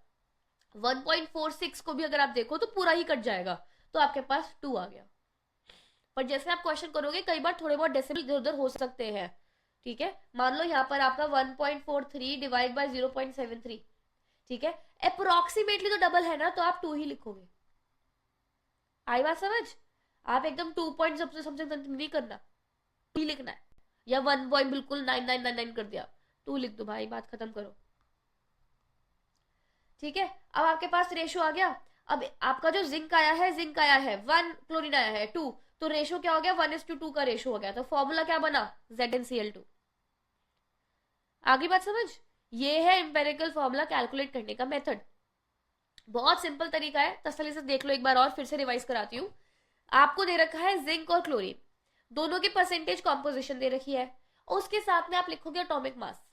1.46 को भी अगर आप देखो तो पूरा ही कट जाएगा, तो आपके पास 2 आ गया। पर जैसे आप क्वेश्चन करोगे कई बार थोड़े बहुत डेसिमल इधर उधर हो सकते हैं, ठीक है। मान लो यहाँ पर आपका 1.43 डिवाइड बाय 0.73, ठीक है। अप्रोक्सीमेटली तो डबल है ना, तो आप 2 ही लिखोगे। आई बात समझ, आप एकदम 2 पॉइंट सबसे समथिंग नहीं करना, 2 ही लिखना है, या 1 पॉइंट बिल्कुल 9999 कर दिया, 2 लिख दो भाई, बात खत्म करो, ठीक है। अब आपके पास रेशो आ गया। अब आपका जो जिंक आया है 1, क्लोरीन आया है 2, तो रेशो क्या हो गया, 1:2 का रेशो हो गया। तो फॉर्मूला क्या बना, ZnCl2। आगे बात समझ, ये है इंपेरिकल फॉर्मूला कैलकुलेट करने का मेथड। बहुत सिंपल तरीका है, तसल्ली से देख लो एक बार और, फिर से रिवाइज कराती हूँ। आपको दे रखा है जिंक और क्लोरीन, दोनों की परसेंटेज कॉम्पोजिशन दे रखी है, और उसके साथ में आप लिखोगे एटॉमिक मास।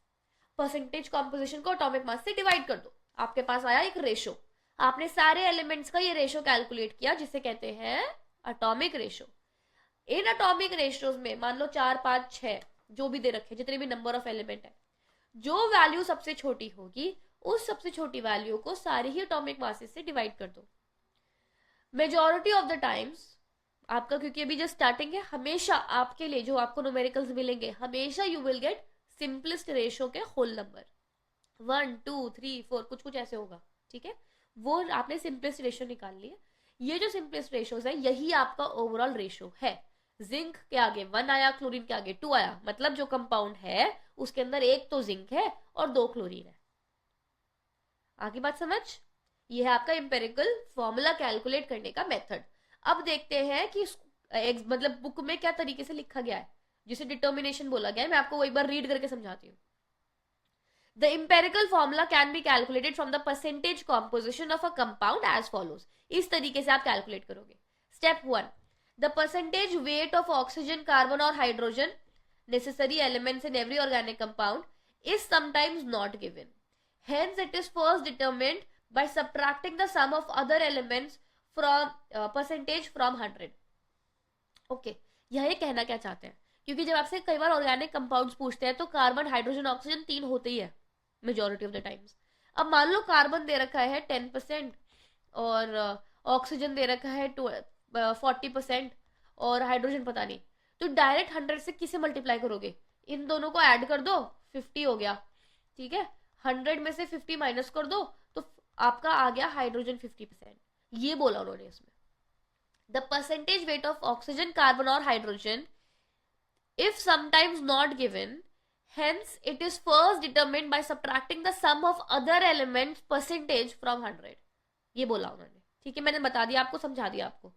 परसेंटेज कॉम्पोजिशन को एटॉमिक मास से डिवाइड कर दो, आपके पास आया एक रेशो। आपने सारे एलिमेंट्स का ये रेशो कैलकुलेट किया, जिसे कहते हैं atomic ratio. In atomic ratios में मान लो 4, 5, 6 जो भी दे रखे, जितने भी नंबर ऑफ एलिमेंट है, जो वैल्यू सबसे छोटी होगी उस सबसे छोटी वैल्यू को सारी ही एटॉमिक मासेस से डिवाइड कर दो। मेजॉरिटी ऑफ द टाइम्स आपका, क्योंकि अभी जो स्टार्टिंग है, हमेशा आपके लिए जो आपको न्यूमेरिकल्स मिलेंगे हमेशा you will get simplest ratio के होल नंबर, 1, 2, 3, 4 कुछ कुछ ऐसे होगा, ठीक है। वो आपने सिंपलेस्ट रेशियो निकाल लिया। ये जो सिंपलेस्ट रेशियोज है यही आपका ओवरऑल रेशियो है। जिंक के आगे 1 आया, क्लोरीन के आगे 2 आया, मतलब जो कंपाउंड है उसके अंदर एक तो जिंक है और 2 क्लोरीन है। आगे बात समझ, ये है आपका इंपेरिकल फॉर्मूला कैलकुलेट करने का मेथड। अब देखते हैं कि मतलब बुक में क्या तरीके से लिखा गया है, जिसे डिटर्मिनेशन बोला गया है। मैं आपको एक बार रीड करके समझाती हूँ। The empirical formula can be calculated from the percentage composition of a compound as follows। इस तरीके से आप कैलकुलेट करोगे। Step 1, the percentage weight of oxygen, carbon और hydrogen, necessary elements in every organic compound, is sometimes not given. Hence, it is first determined by subtracting the sum of other elements from percentage from 100. Okay, यह कहना क्या चाहते हैं, क्योंकि जब आपसे कई बार ऑर्गेनिक कंपाउंड्स पूछते हैं तो कार्बन, हाइड्रोजन, ऑक्सीजन 3 होते ही है मेजोरिटी ऑफ द टाइम्स. अब मान लो कार्बन दे रखा है 10% और ऑक्सीजन दे रखा है 40% और हाइड्रोजन पता नहीं, तो डायरेक्ट 100 से किसे मल्टीप्लाई करोगे, इन दोनों को ऐड कर दो, 50 हो गया. ठीक है, 100 में से 50 माइनस कर दो तो आपका आ गया हाइड्रोजन 50%. ये बोला उन्होंने इसमें. The percentage weight of oxygen, carbon और hydrogen if sometimes not given, hence it is first determined by subtracting the sum of other elements percentage from 100. ये बोला उन्होंने. ठीक है, मैंने बता दिया आपको, समझा दिया आपको.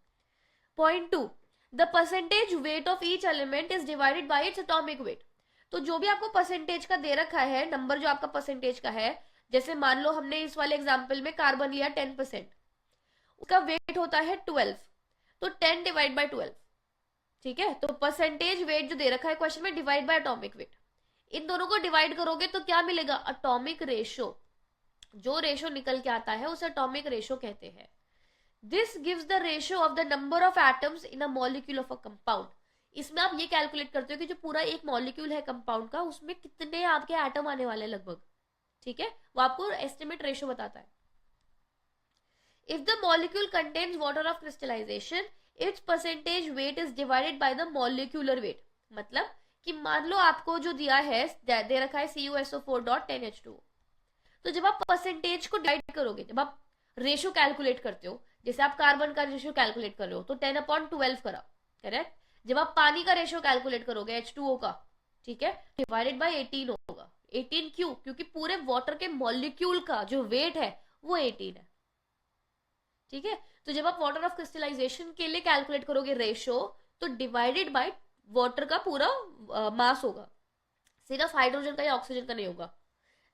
Point 2, the percentage weight of each element is divided bye its atomic weight. तो जो भी आपको परसेंटेज का दे रखा है, नंबर जो आपका परसेंटेज का है, जैसे मान लो हमने इस वाले एग्जाम्पल में कार्बन लिया 10%, उसका वेट होता है 12, तो 10 डिवाइड बाय 12. ठीक है, तो परसेंटेज वेट जो दे रखा है क्वेश्चन में डिवाइड बाय एटॉमिक वेट, इन दोनों को डिवाइड करोगे तो क्या मिलेगा, एटॉमिक रेशो. जो रेशो निकल के आता है उसे एटॉमिक रेशो कहते हैं. This gives the ratio of the number of atoms in a molecule of a compound. इसमें आप ये कैलकुलेट करते हो कि जो पूरा एक मॉलिक्यूल है कंपाउंड का, उसमें कितने आपके एटम आने वाले लगभग. ठीक है, वो आपको एस्टिमेट रेशो बताता है. If the molecule contains water of crystallization, its percentage weight is divided by the molecular weight. मतलब कि मान लो आपको जो दिया है, दे रखा है CuSO4.10H2, तो जब आप परसेंटेज को डिवाइड करोगे, जब आप रेशो कैलकुलेट करते हो, जैसे आप कार्बन का रेशो कैलकुलेट कर रहे हो तो 10/12 करा, करेक्ट. जब आप पानी का रेशो कैलकुलेट करोगे H2O का, ठीक है, डिवाइडेड बाय 18 होगा. 18 क्यों, क्योंकि पूरे वाटर के मॉलिक्यूल का जो वेट है वो 18 है. ठीक है, तो जब आप वाटर ऑफ क्रिस्टलाइजेशन के लिए कैलकुलेट करोगे रेशो, तो डिवाइडेड बाय वाटर का पूरा मास होगा, सिर्फ हाइड्रोजन का या ऑक्सीजन का नहीं होगा.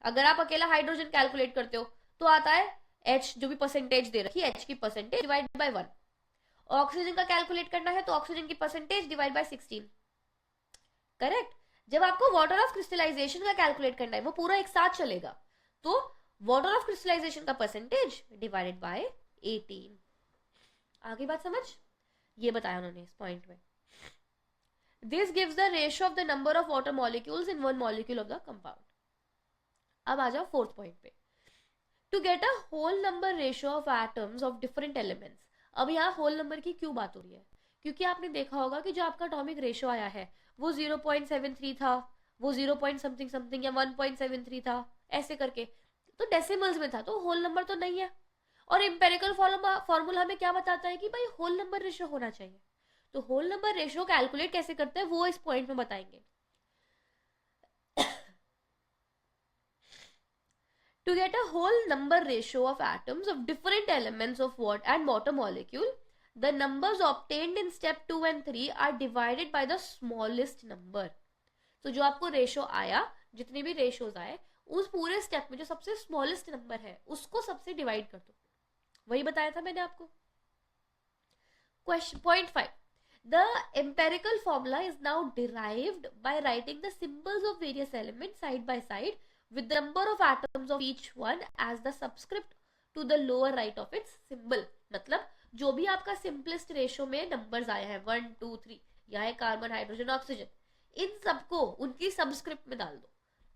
अगर आप अकेला हाइड्रोजन कैलकुलेट करते हो तो आता है H, जो भी परसेंटेज दे रखी है H की परसेंटेज डिवाइड बाय 1. ऑक्सीजन का कैलकुलेट करना है तो ऑक्सीजन की परसेंटेज डिवाइड बाय 16. करेक्ट. जब आपको वाटर ऑफ क्रिस्टलाइजेशन का कैलकुलेट करना है, वो पूरा एक साथ चलेगा, तो वाटर ऑफ क्रिस्टलाइजेशन का परसेंटेज डिवाइडेड बाय 18. आगे बात समझ, ये बताया उन्होंने इस पॉइंट में. This gives the ratio of the number of water molecules in one molecule of the compound. अब आ जाओ फोर्थ पॉइंट पे. To get a whole number ratio of atoms of different elements. अब यहाँ होल नंबर की क्यों बात हो रही है, क्योंकि आपने देखा होगा कि जो आपका एटॉमिक रेशियो आया है वो 0.73 था, वो 0 पॉइंट समथिंग समथिंग या 1.73 था, ऐसे करके, तो डेसिमल्स में था, तो होल नंबर तो नहीं है. और एम्पेरिकल फॉर्मूला हमें क्या बताता है कि भाई होल नंबर रेशियो होना चाहिए. तो होल नंबर रेशियो कैलकुलेट कैसे करते हैं वो इस पॉइंट में बताएंगे. To get a whole number ratio of atoms of different elements of water and water molecule, the numbers obtained in step 2 and 3 are divided by the smallest number. तो जो आपको रेशो आया, जितने भी रेशोज आए, उस पूरे स्टेप में जो सबसे स्मॉलेस्ट नंबर है उसको सबसे डिवाइड कर दो. वही बताया था मैंने आपको. Question point 5. The empirical formula is now derived by writing the symbols of various elements side by side with the number of atoms of each one as the subscript to the lower right of its symbol. मतलब जो भी आपका simplest ratio में numbers आए हैं 1 2 3, यहाँ है carbon, hydrogen, oxygen, इन सबको उनकी सबस्क्रिप्ट में डाल दो.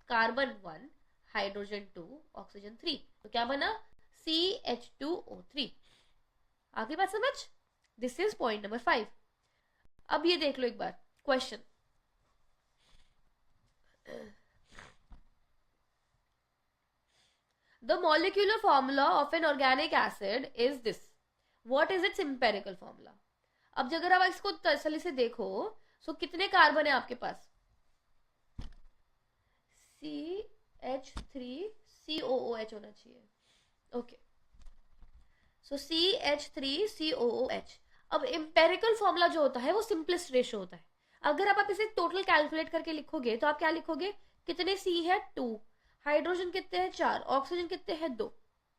कार्बन 1, हाइड्रोजन 2, ऑक्सीजन 3, तो क्या बना, CH2O3. आगे बात समझ. This is point number 5. अब ये देख लो एक बार question. The molecular formula of an organic acid is this. What is its empirical formula? अब अगर आप इसको तसल्ली से देखो, सो कितने कार्बन है आपके पास, CH3COOH होना चाहिए. ओके, सो CH3COOH. अब एम्पेरिकल फॉर्मूला जो होता है वो सिंपलेस्ट रेशियो होता है. अगर आप इसे टोटल कैलकुलेट करके लिखोगे तो आप क्या लिखोगे, कितने C है 2, हाइड्रोजन कितने हैं 4, ऑक्सीजन कितने हैं 2.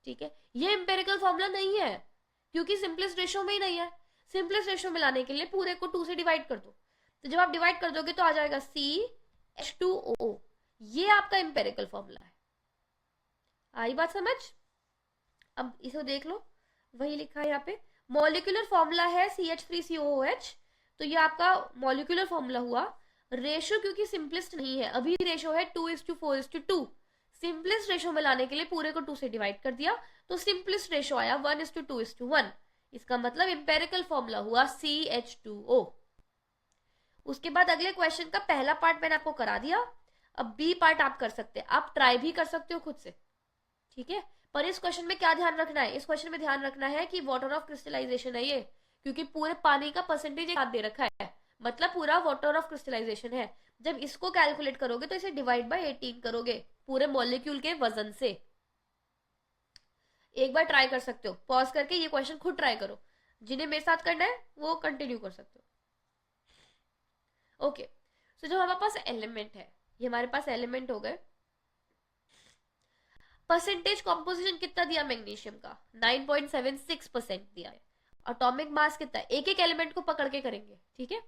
ठीक है, ये एम्पेरिकल फॉर्मूला नहीं है क्योंकि सिंपलेस्ट रेशियो में ही नहीं है. सिंपलेस्ट रेशियो में लाने के लिए पूरे को 2 से डिवाइड कर दो, तो जब आप डिवाइड कर दोगे तो आ जाएगा CH2O। ये आपका एम्पेरिकल फॉर्मूला है। आई बात समझ? अब इसे देख लो, वही लिखा है यहाँ पे, मॉलिक्यूलर फॉर्मूला है CH3COOH, तो ये आपका मॉलिक्यूलर फॉर्मूला हुआ। रेशो क्योंकि सिंपलेस्ट नहीं है, अभी रेशो है 2:4:2, सिंपलेस्ट रेशो में लाने के लिए पूरे को 2 से डिवाइड कर दिया, तो सिंपलेस्ट रेशो आया 1:2:1। इसका मतलब एम्पेरिकल फॉर्मूला हुआ CH2O। उसके बाद अगले क्वेश्चन का पहला पार्ट मैंने आपको करा दिया, अब बी पार्ट आप कर सकते हैं, आप ट्राई भी कर सकते हो खुद से, ठीक है। पर इस क्वेश्चन में क्या ध्यान रखना है, इस क्वेश्चन में ध्यान रखना है कि वाटर ऑफ क्रिस्टलाइजेशन है ये, क्योंकि पूरे पानी का परसेंटेज एक साथ दे रखा है, मतलब पूरा वाटर ऑफ क्रिस्टलाइजेशन है। जब इसको कैलकुलेट करोगे तो इसे डिवाइड बाय 18 करोगे पूरे मॉलिक्यूल के वजन से। एक बार ट्राई कर सकते हो, पॉज करके ये क्वेश्चन खुद ट्राई करो, जिन्हें मेरे साथ करना है वो कंटिन्यू कर सकते हो। ओके, सो जो हमारे पास एलिमेंट है, ये हमारे पास एलिमेंट हो गए। परसेंटेज कॉम्पोजिशन कितना दिया मैग्नीशियम का, 9.76% दिया है। एटॉमिक मास कितना है, एक एक एलिमेंट को पकड़ के करेंगे, ठीक है।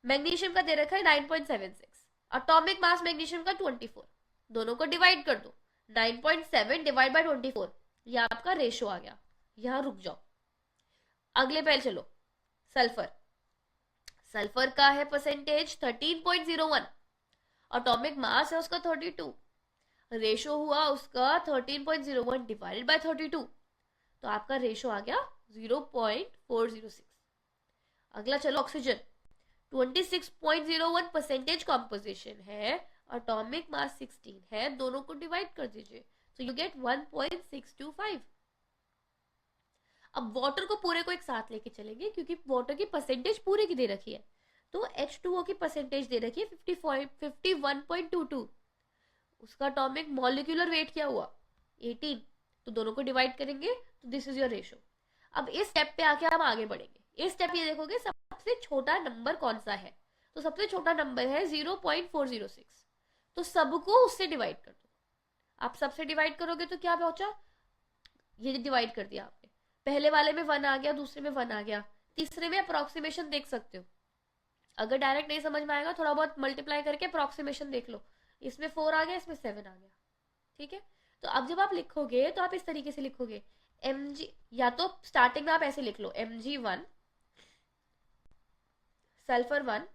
मैग्नीशियम का दे रखा है 9.76, एटॉमिक मास मैग्नीशियम का 24, दोनों को डिवाइड कर दो, 9.7 डिवाइड बाय 24, ये आपका रेशो आ गया। यहां रुक जाओ, अगले पे चलो। सल्फर, सल्फर का है परसेंटेज 13.01, एटॉमिक मास है उसका 32, रेशो हुआ उसका 13.01 डिवाइडेड बाय 32, तो आपका रेशो आ गया 0.406। अगला चलो ऑक्सीजन, 26.01 परसेंटेज कॉम्पोजिशन है, एटॉमिक मास 16 है, दोनों को डिवाइड कर दीजिए, तो यू गेट 1.625। अब वाटर को पूरे को एक साथ लेके चलेंगे, क्योंकि वाटर की परसेंटेज पूरे की दे रखी है, तो H2O की परसेंटेज दे रखी है 51.22, उसका एटॉमिक मॉलिक्यूलर वेट क्या हुआ 18, तो दोनों को डिवाइड करेंगे, तो दिस इज योर रेशो। अब इस स्टेप पे आके हम आगे बढ़ेंगे। इस स्टेप ये देखोगे सबसे छोटा नंबर कौन सा है, तो सबसे छोटा नंबर है 0.406, तो सबको उससे डिवाइड कर दो। आप सबसे डिवाइड करोगे तो क्या पहुंचा, ये डिवाइड कर दिया आपने, पहले वाले में 1 आ गया, दूसरे में 1 आ गया, तीसरे में अप्रोक्सीमेशन देख सकते हो। अगर डायरेक्ट नहीं समझ में आएगा, थोड़ा बहुत मल्टीप्लाई करके अप्रोक्सीमेशन देख लो, इसमें 4 आ गया, इसमें 7 आ गया, ठीक है। तो अब जब आप लिखोगे तो आप इस तरीके से लिखोगे mg, या तो स्टार्टिंग में आप ऐसे लिख लो mg1, sulphur 1,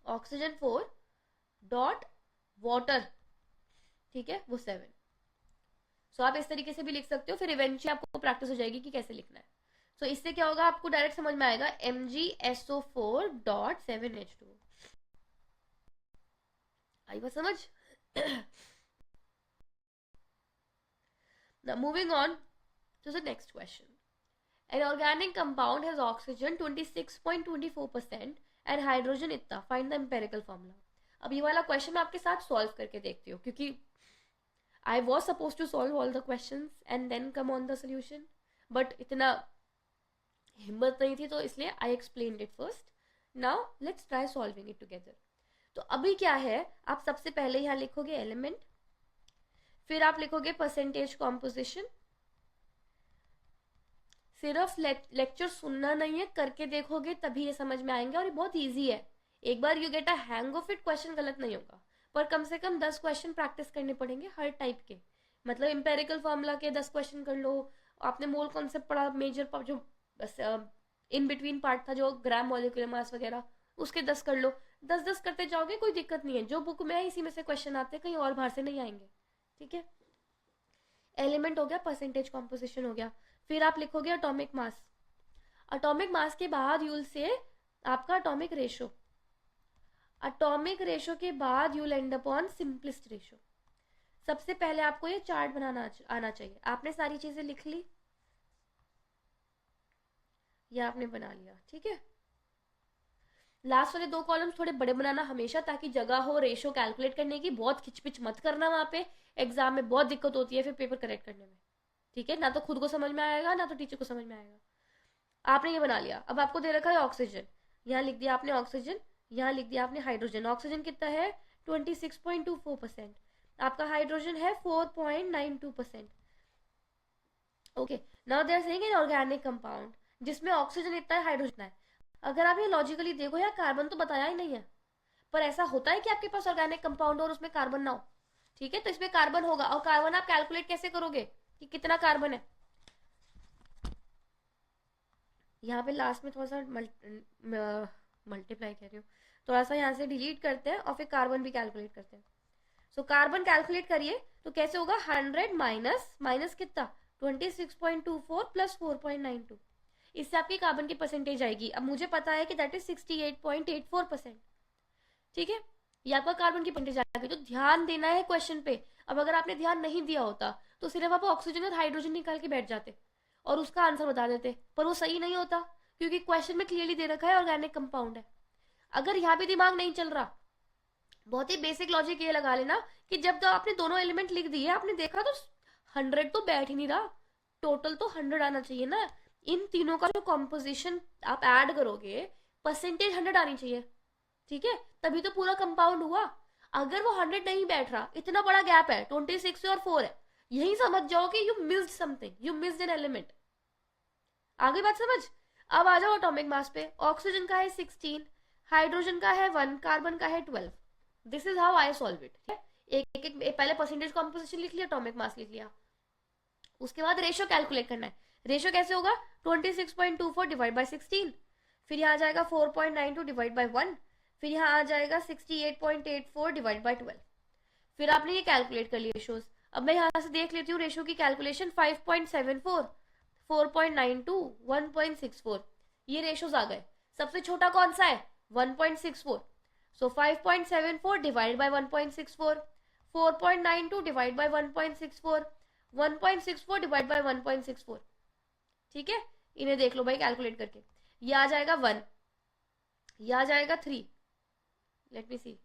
oxygen 4 dot water, ठीक है, वो 7। सो आप इस तरीके से भी लिख सकते हो, फिर इवेंचुअली आपको प्रैक्टिस हो जाएगी कि कैसे लिखना है। सो इससे क्या होगा, आपको डायरेक्ट समझ में आएगा MgSO4 डॉट 7H2। आई बात समझ? Now moving on to the next question. An organic compound has oxygen 26.24% and hydrogen इतना, find the empirical formula. अब ये वाला क्वेश्चन मैं आपके साथ सॉल्व करके देखती हूँ, क्योंकि I was supposed to solve all the questions and then come on the solution, but इतना हिम्मत नहीं थी, तो इसलिए I explained it first. Now let's try solving it together. तो अभी क्या है, आप सबसे पहले यहाँ लिखोगे एलिमेंट, फिर आप लिखोगे परसेंटेज कॉम्पोजिशन। सिर्फ लेक्चर सुनना नहीं है, करके देखोगे तभी ये समझ में आएंगे, और ये बहुत इजी है, एक बार you get a hang of it, question गलत नहीं होगा, पर कम से कम 10 क्वेश्चन प्रैक्टिस करने पड़ेंगे हर टाइप के। मतलब एम्पेरिकल फॉर्मूला के 10 क्वेश्चन कर लो, आपने मोल कॉन्सेप्ट पढ़ा, मेजर जो इन बिटवीन पार्ट था, जो ग्राम मॉलिक्यूलर मास वगैरह, उसके 10 कर लो, 10-10 करते जाओगे, कोई दिक्कत नहीं है, जो बुक में है इसी में से क्वेश्चन आते हैं, कहीं और बाहर से नहीं आएंगे, ठीक है। एलिमेंट हो गया, परसेंटेज कॉम्पोजिशन हो गया, फिर आप लिखोगे एटॉमिक मास। एटॉमिक मास के बाद यूल से आपका एटॉमिक रेशो, एटॉमिक रेशो के बाद you'll and upon simplest ratio. सबसे पहले आपको ये चार्ट बनाना आना चाहिए। आपने सारी चीजें लिख ली या आपने बना लिया, ठीक है। लास्ट वाले 2 कॉलम्स थोड़े बड़े बनाना हमेशा, ताकि जगह हो रेशो कैलकुलेट करने की, बहुत खिचपिच मत करना, वहां पे एग्जाम में बहुत दिक्कत होती है फिर पेपर करेक्ट करने में, ठीक है। ना तो खुद को समझ में आएगा, ना तो टीचर को समझ में आएगा। आपने ये बना लिया, अब आपको दे रखा है ऑक्सीजन, यहाँ लिख दिया आपने ऑक्सीजन, यहाँ लिख दिया आपने हाइड्रोजन। ऑक्सीजन कितना है 26.24%, आपका हाइड्रोजन है 4.92%। Okay, now they are saying an organic compound जिसमें ऑक्सीजन इतना है, हाइड्रोजन है। अगर आप ये लॉजिकली देखो यार, कार्बन तो बताया ही नहीं है, पर ऐसा होता है कि आपके पास ऑर्गेनिक कंपाउंड और उसमें कार्बन ना हो। ठीक है, तो इसमें कार्बन होगा, और कार्बन आप कैलकुलेट कैसे करोगे कि कितना कार्बन है। यहाँ पे लास्ट में थोड़ा सा मल्टीप्लाई कह रही हूँ, थोड़ा सा यहाँ से डिलीट करते हैं और फिर कार्बन भी कैलकुलेट करते हैं। सो कार्बन कैलकुलेट करिए तो कैसे होगा, 100 माइनस माइनस कितना, 26.24 प्लस 4.92, इससे आपकी कार्बन की परसेंटेज आएगी। अब मुझे पता है कि दैट इज 68.84%। ठीक है, ये आपका कार्बन की परसेंटेज आ गई। तो ध्यान देना है क्वेश्चन पे। अब अगर आपने ध्यान नहीं दिया होता तो सिर्फ आप ऑक्सीजन और हाइड्रोजन निकाल के बैठ जाते और उसका आंसर बता देते, पर वो सही नहीं होता, क्योंकि क्वेश्चन में क्लियरली दे रखा है ऑर्गेनिक कंपाउंड है। अगर यहाँ पे दिमाग नहीं चल रहा, बहुत ही बेसिक लॉजिक ये लगा लेना कि जब तो आपने दोनों एलिमेंट लिख दिए, आपने देखा तो 100 तो बैठ ही नहीं रहा, टोटल तो 100 आना चाहिए ना। इन तीनों का जो कॉम्पोजिशन आप ऐड करोगे, परसेंटेज 100 आनी चाहिए। ठीक है, तभी तो पूरा कंपाउंड हुआ। अगर वो 100 नहीं बैठ रहा, इतना बड़ा गैप है, 26 और 4 है, यही समझ जाओ कि you missed something, you missed an element. आगे बात समझ। अब आ जाओ एटॉमिक मास पे। ऑक्सीजन का है 16, हाइड्रोजन का है 1, कार्बन का है 12। This is how I solve it. एक एक पहले परसेंटेज कॉम्पोजिशन लिख लिया, एटॉमिक मास लिख लिया, उसके बाद रेशियो कैलकुलेट करना है। रेशियो कैसे होगा, 26.24 डिवाइड बाई 16, फिर यहाँ आ जाएगा 4.92 डिवाइड बाई 1, फिर यहाँ आ जाएगा 68.84 डिवाइड बाई 12। फिर आपने ये कैलकुलेट कर लिया रेशियोज। अब मैं यहाँ से देख लेती हूँ रेशियो की कैलकुलेशन, 5.74, 4.92, 1.64, ये रेशियोज आ गए। सबसे छोटा कौन सा है, 1.64। सो 5.74 divide by 1.64, 4.92 divide by 1.64, 1.64 divide by 1.64। ठीक है, इन्हें देख लो भाई कैलकुलेट करके। ये आ जाएगा 1, ये आ जाएगा 3, लेट मी सी,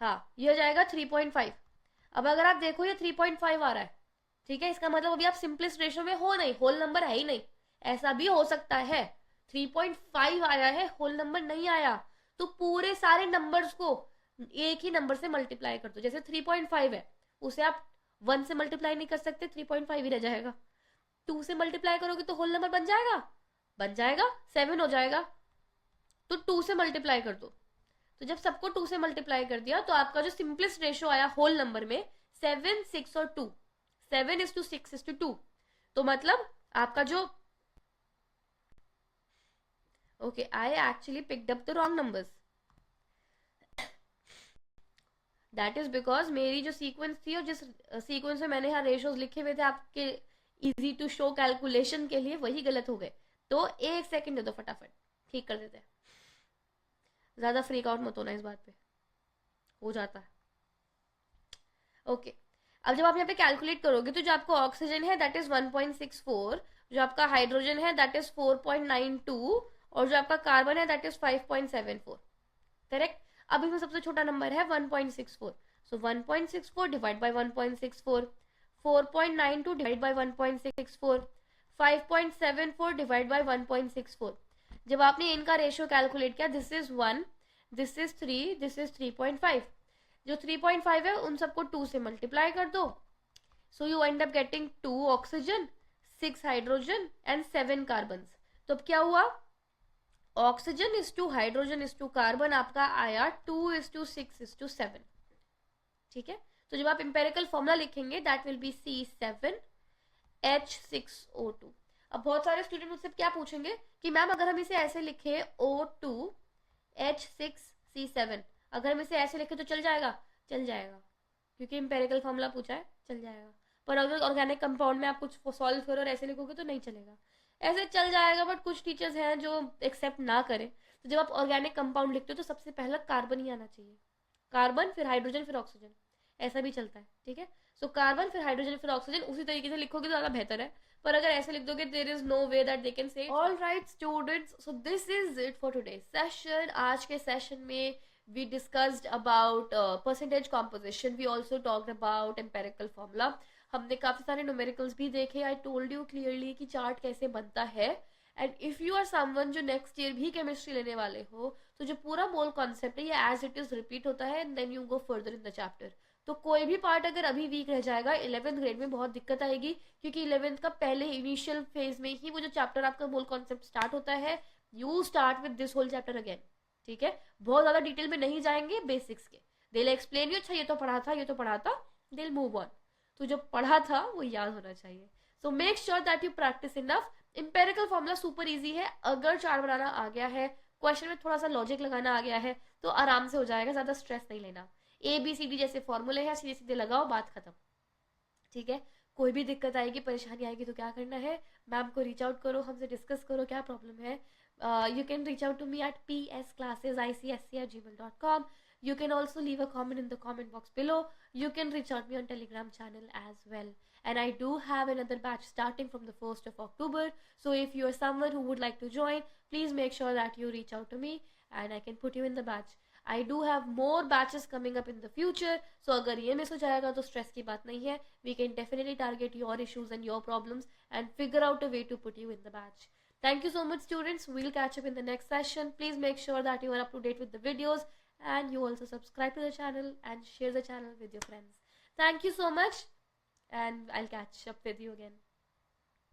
हाँ ये आ जाएगा 3.5। अब अगर आप देखो ये 3.5 आ रहा है, ठीक है, इसका मतलब अभी आप सिंपलेस्ट रेशियो में हो नहीं, होल नंबर है ही नहीं। ऐसा भी हो सकता है 3.5 आया है, होल नंबर नहीं आया, तो पूरे सारे नंबर्स को एक ही नंबर से मल्टीप्लाई कर दो। जैसे 3.5 है, उसे आप 1 से मल्टीप्लाई नहीं कर सकते, 3.5 ही रह जाएगा। 2 से मल्टीप्लाई करोगे तो होल नंबर बन जाएगा, 7 हो जाएगा, तो 2 से मल्टीप्लाई कर दो। तो जब सबको 2 से मल्टीप्लाई कर दिया तो आपका जो सिंपलेस्ट रेशियो आया होल नंबर में 7, 6 और 2, 7:6:2। तो मतलब आपका जो, okay I actually picked up the wrong numbers, that is because मेरी जो सीक्वेंस थी और जिस सीक्वेंस में मैंने यहाँ रेशियोज लिखे हुए थे आपके इजी टू शो कैलकुलेशन के लिए, वही गलत हो गए। तो 1 सेकंड दे दो, फटाफट ठीक कर देते हैं, ज्यादा फ्रीक आउट मत होना इस बात पे, हो जाता है। ओके, अब जब आप यहाँ पे कैलकुलेट करोगे तो जो आपका ऑक्सीजन है दैट इज 1.64, जो आपका हाइड्रोजन है दैट इज 4.92, और जो आपका कार्बन है दैट इज 5.74। करेक्ट। अब इसमें सबसे छोटा नंबर है 1.64, सो 1.64 divide by 1.64, 4.92 divide by 1.64, 5.74 divide by 1.64। जब आपने इनका रेशियो कैलकुलेट किया, this is 1, this is 3, this is 3.5। जो 3.5 है उन सबको 2 से मल्टीप्लाई कर दो, so you end up getting 2 oxygen, 6 hydrogen and 7 carbon. तो अब क्या हुआ, oxygen is to hydrogen is to carbon आपका आया 2:6:7। ठीक है, तो जब आप इंपेरिकल फॉर्मूला लिखेंगे दैट विल बी C7H6O2। अब बहुत सारे स्टूडेंट मुझसे क्या पूछेंगे कि मैम अगर हम इसे ऐसे लिखे O2H6C7, अगर हम इसे ऐसे लिखे तो चल जाएगा? चल जाएगा, क्योंकि इंपेरिकल फॉर्मूला पूछा है, चल जाएगा। पर अगर ऑर्गेनिक कंपाउंड में आप कुछ सॉल्व करो और ऐसे लिखोगे तो नहीं चलेगा। ऐसे चल जाएगा, बट कुछ टीचर्स हैं जो एक्सेप्ट ना करें। तो जब आप ऑर्गेनिक कंपाउंड लिखते हो तो सबसे पहला कार्बन ही आना चाहिए, कार्बन फिर हाइड्रोजन फिर ऑक्सीजन, ऐसा भी चलता है। ठीक है, सो कार्बन फिर हाइड्रोजन फिर ऑक्सीजन, उसी तरीके से लिखोगे तो ज्यादा बेहतर है। पर अगर ऐसे लिख दोगे there is no way that they can say. All right students, so this is it for today session. आज के सेशन में we discussed about percentage composition, we also talked about empirical formula, हमने काफी सारे न्यूमेरिकल्स भी देखे। I told you clearly कि chart कैसे बनता है। And if you are someone जो नेक्स्ट ईयर भी केमिस्ट्री लेने वाले हो, तो जो पूरा मोल कॉन्सेप्ट है ये एज इट इज रिपीट होता है, and then you go further in the chapter. तो कोई भी पार्ट अगर अभी वीक रह जाएगा 11th ग्रेड में बहुत दिक्कत आएगी, क्योंकि 11th का पहले इनिशियल फेज में ही वो जो चैप्टर आपका मोल कॉन्सेप्ट स्टार्ट होता है, you start with this whole chapter again. ठीक है, बहुत ज्यादा डिटेल में नहीं जाएंगे, बेसिक्स के दे एक्सप्लेन यू, अच्छा ये तो पढ़ा था, ये तो पढ़ा था, दे मूव ऑन। तो जो पढ़ा था वो याद होना चाहिए। So make sure that you practice enough. Empirical formula super easy है, अगर चार्ट बनाना आ गया है, क्वेश्चन में थोड़ा सा लॉजिक लगाना आ गया है, तो आराम से हो जाएगा, ज्यादा स्ट्रेस नहीं लेना। ABCD जैसे फॉर्मूले हैं, सीधे सीधे लगाओ, बात खत्म। ठीक है, कोई भी दिक्कत आएगी, परेशानी आएगी, तो क्या करना है, मैम को रीच आउट करो, हमसे डिस्कस करो क्या प्रॉब्लम है। You can reach out to me at psclassesicsc@gmail.com. You can also leave a comment in the comment box below. You can reach out me on Telegram channel as well. And I do have another batch starting from the 1st of October. So if you are someone who would like to join, please make sure that you reach out to me and I can put you in the batch. I do have more batches coming up in the future. So अगर ये miss हो जाएगा तो stress की बात नहीं है. We can definitely target your issues and your problems and figure out a way to put you in the batch. Thank you so much, students. We'll catch up in the next session. Please make sure that you are up to date with the videos and you also subscribe to the channel and share the channel with your friends. Thank you so much and I'll catch up with you again.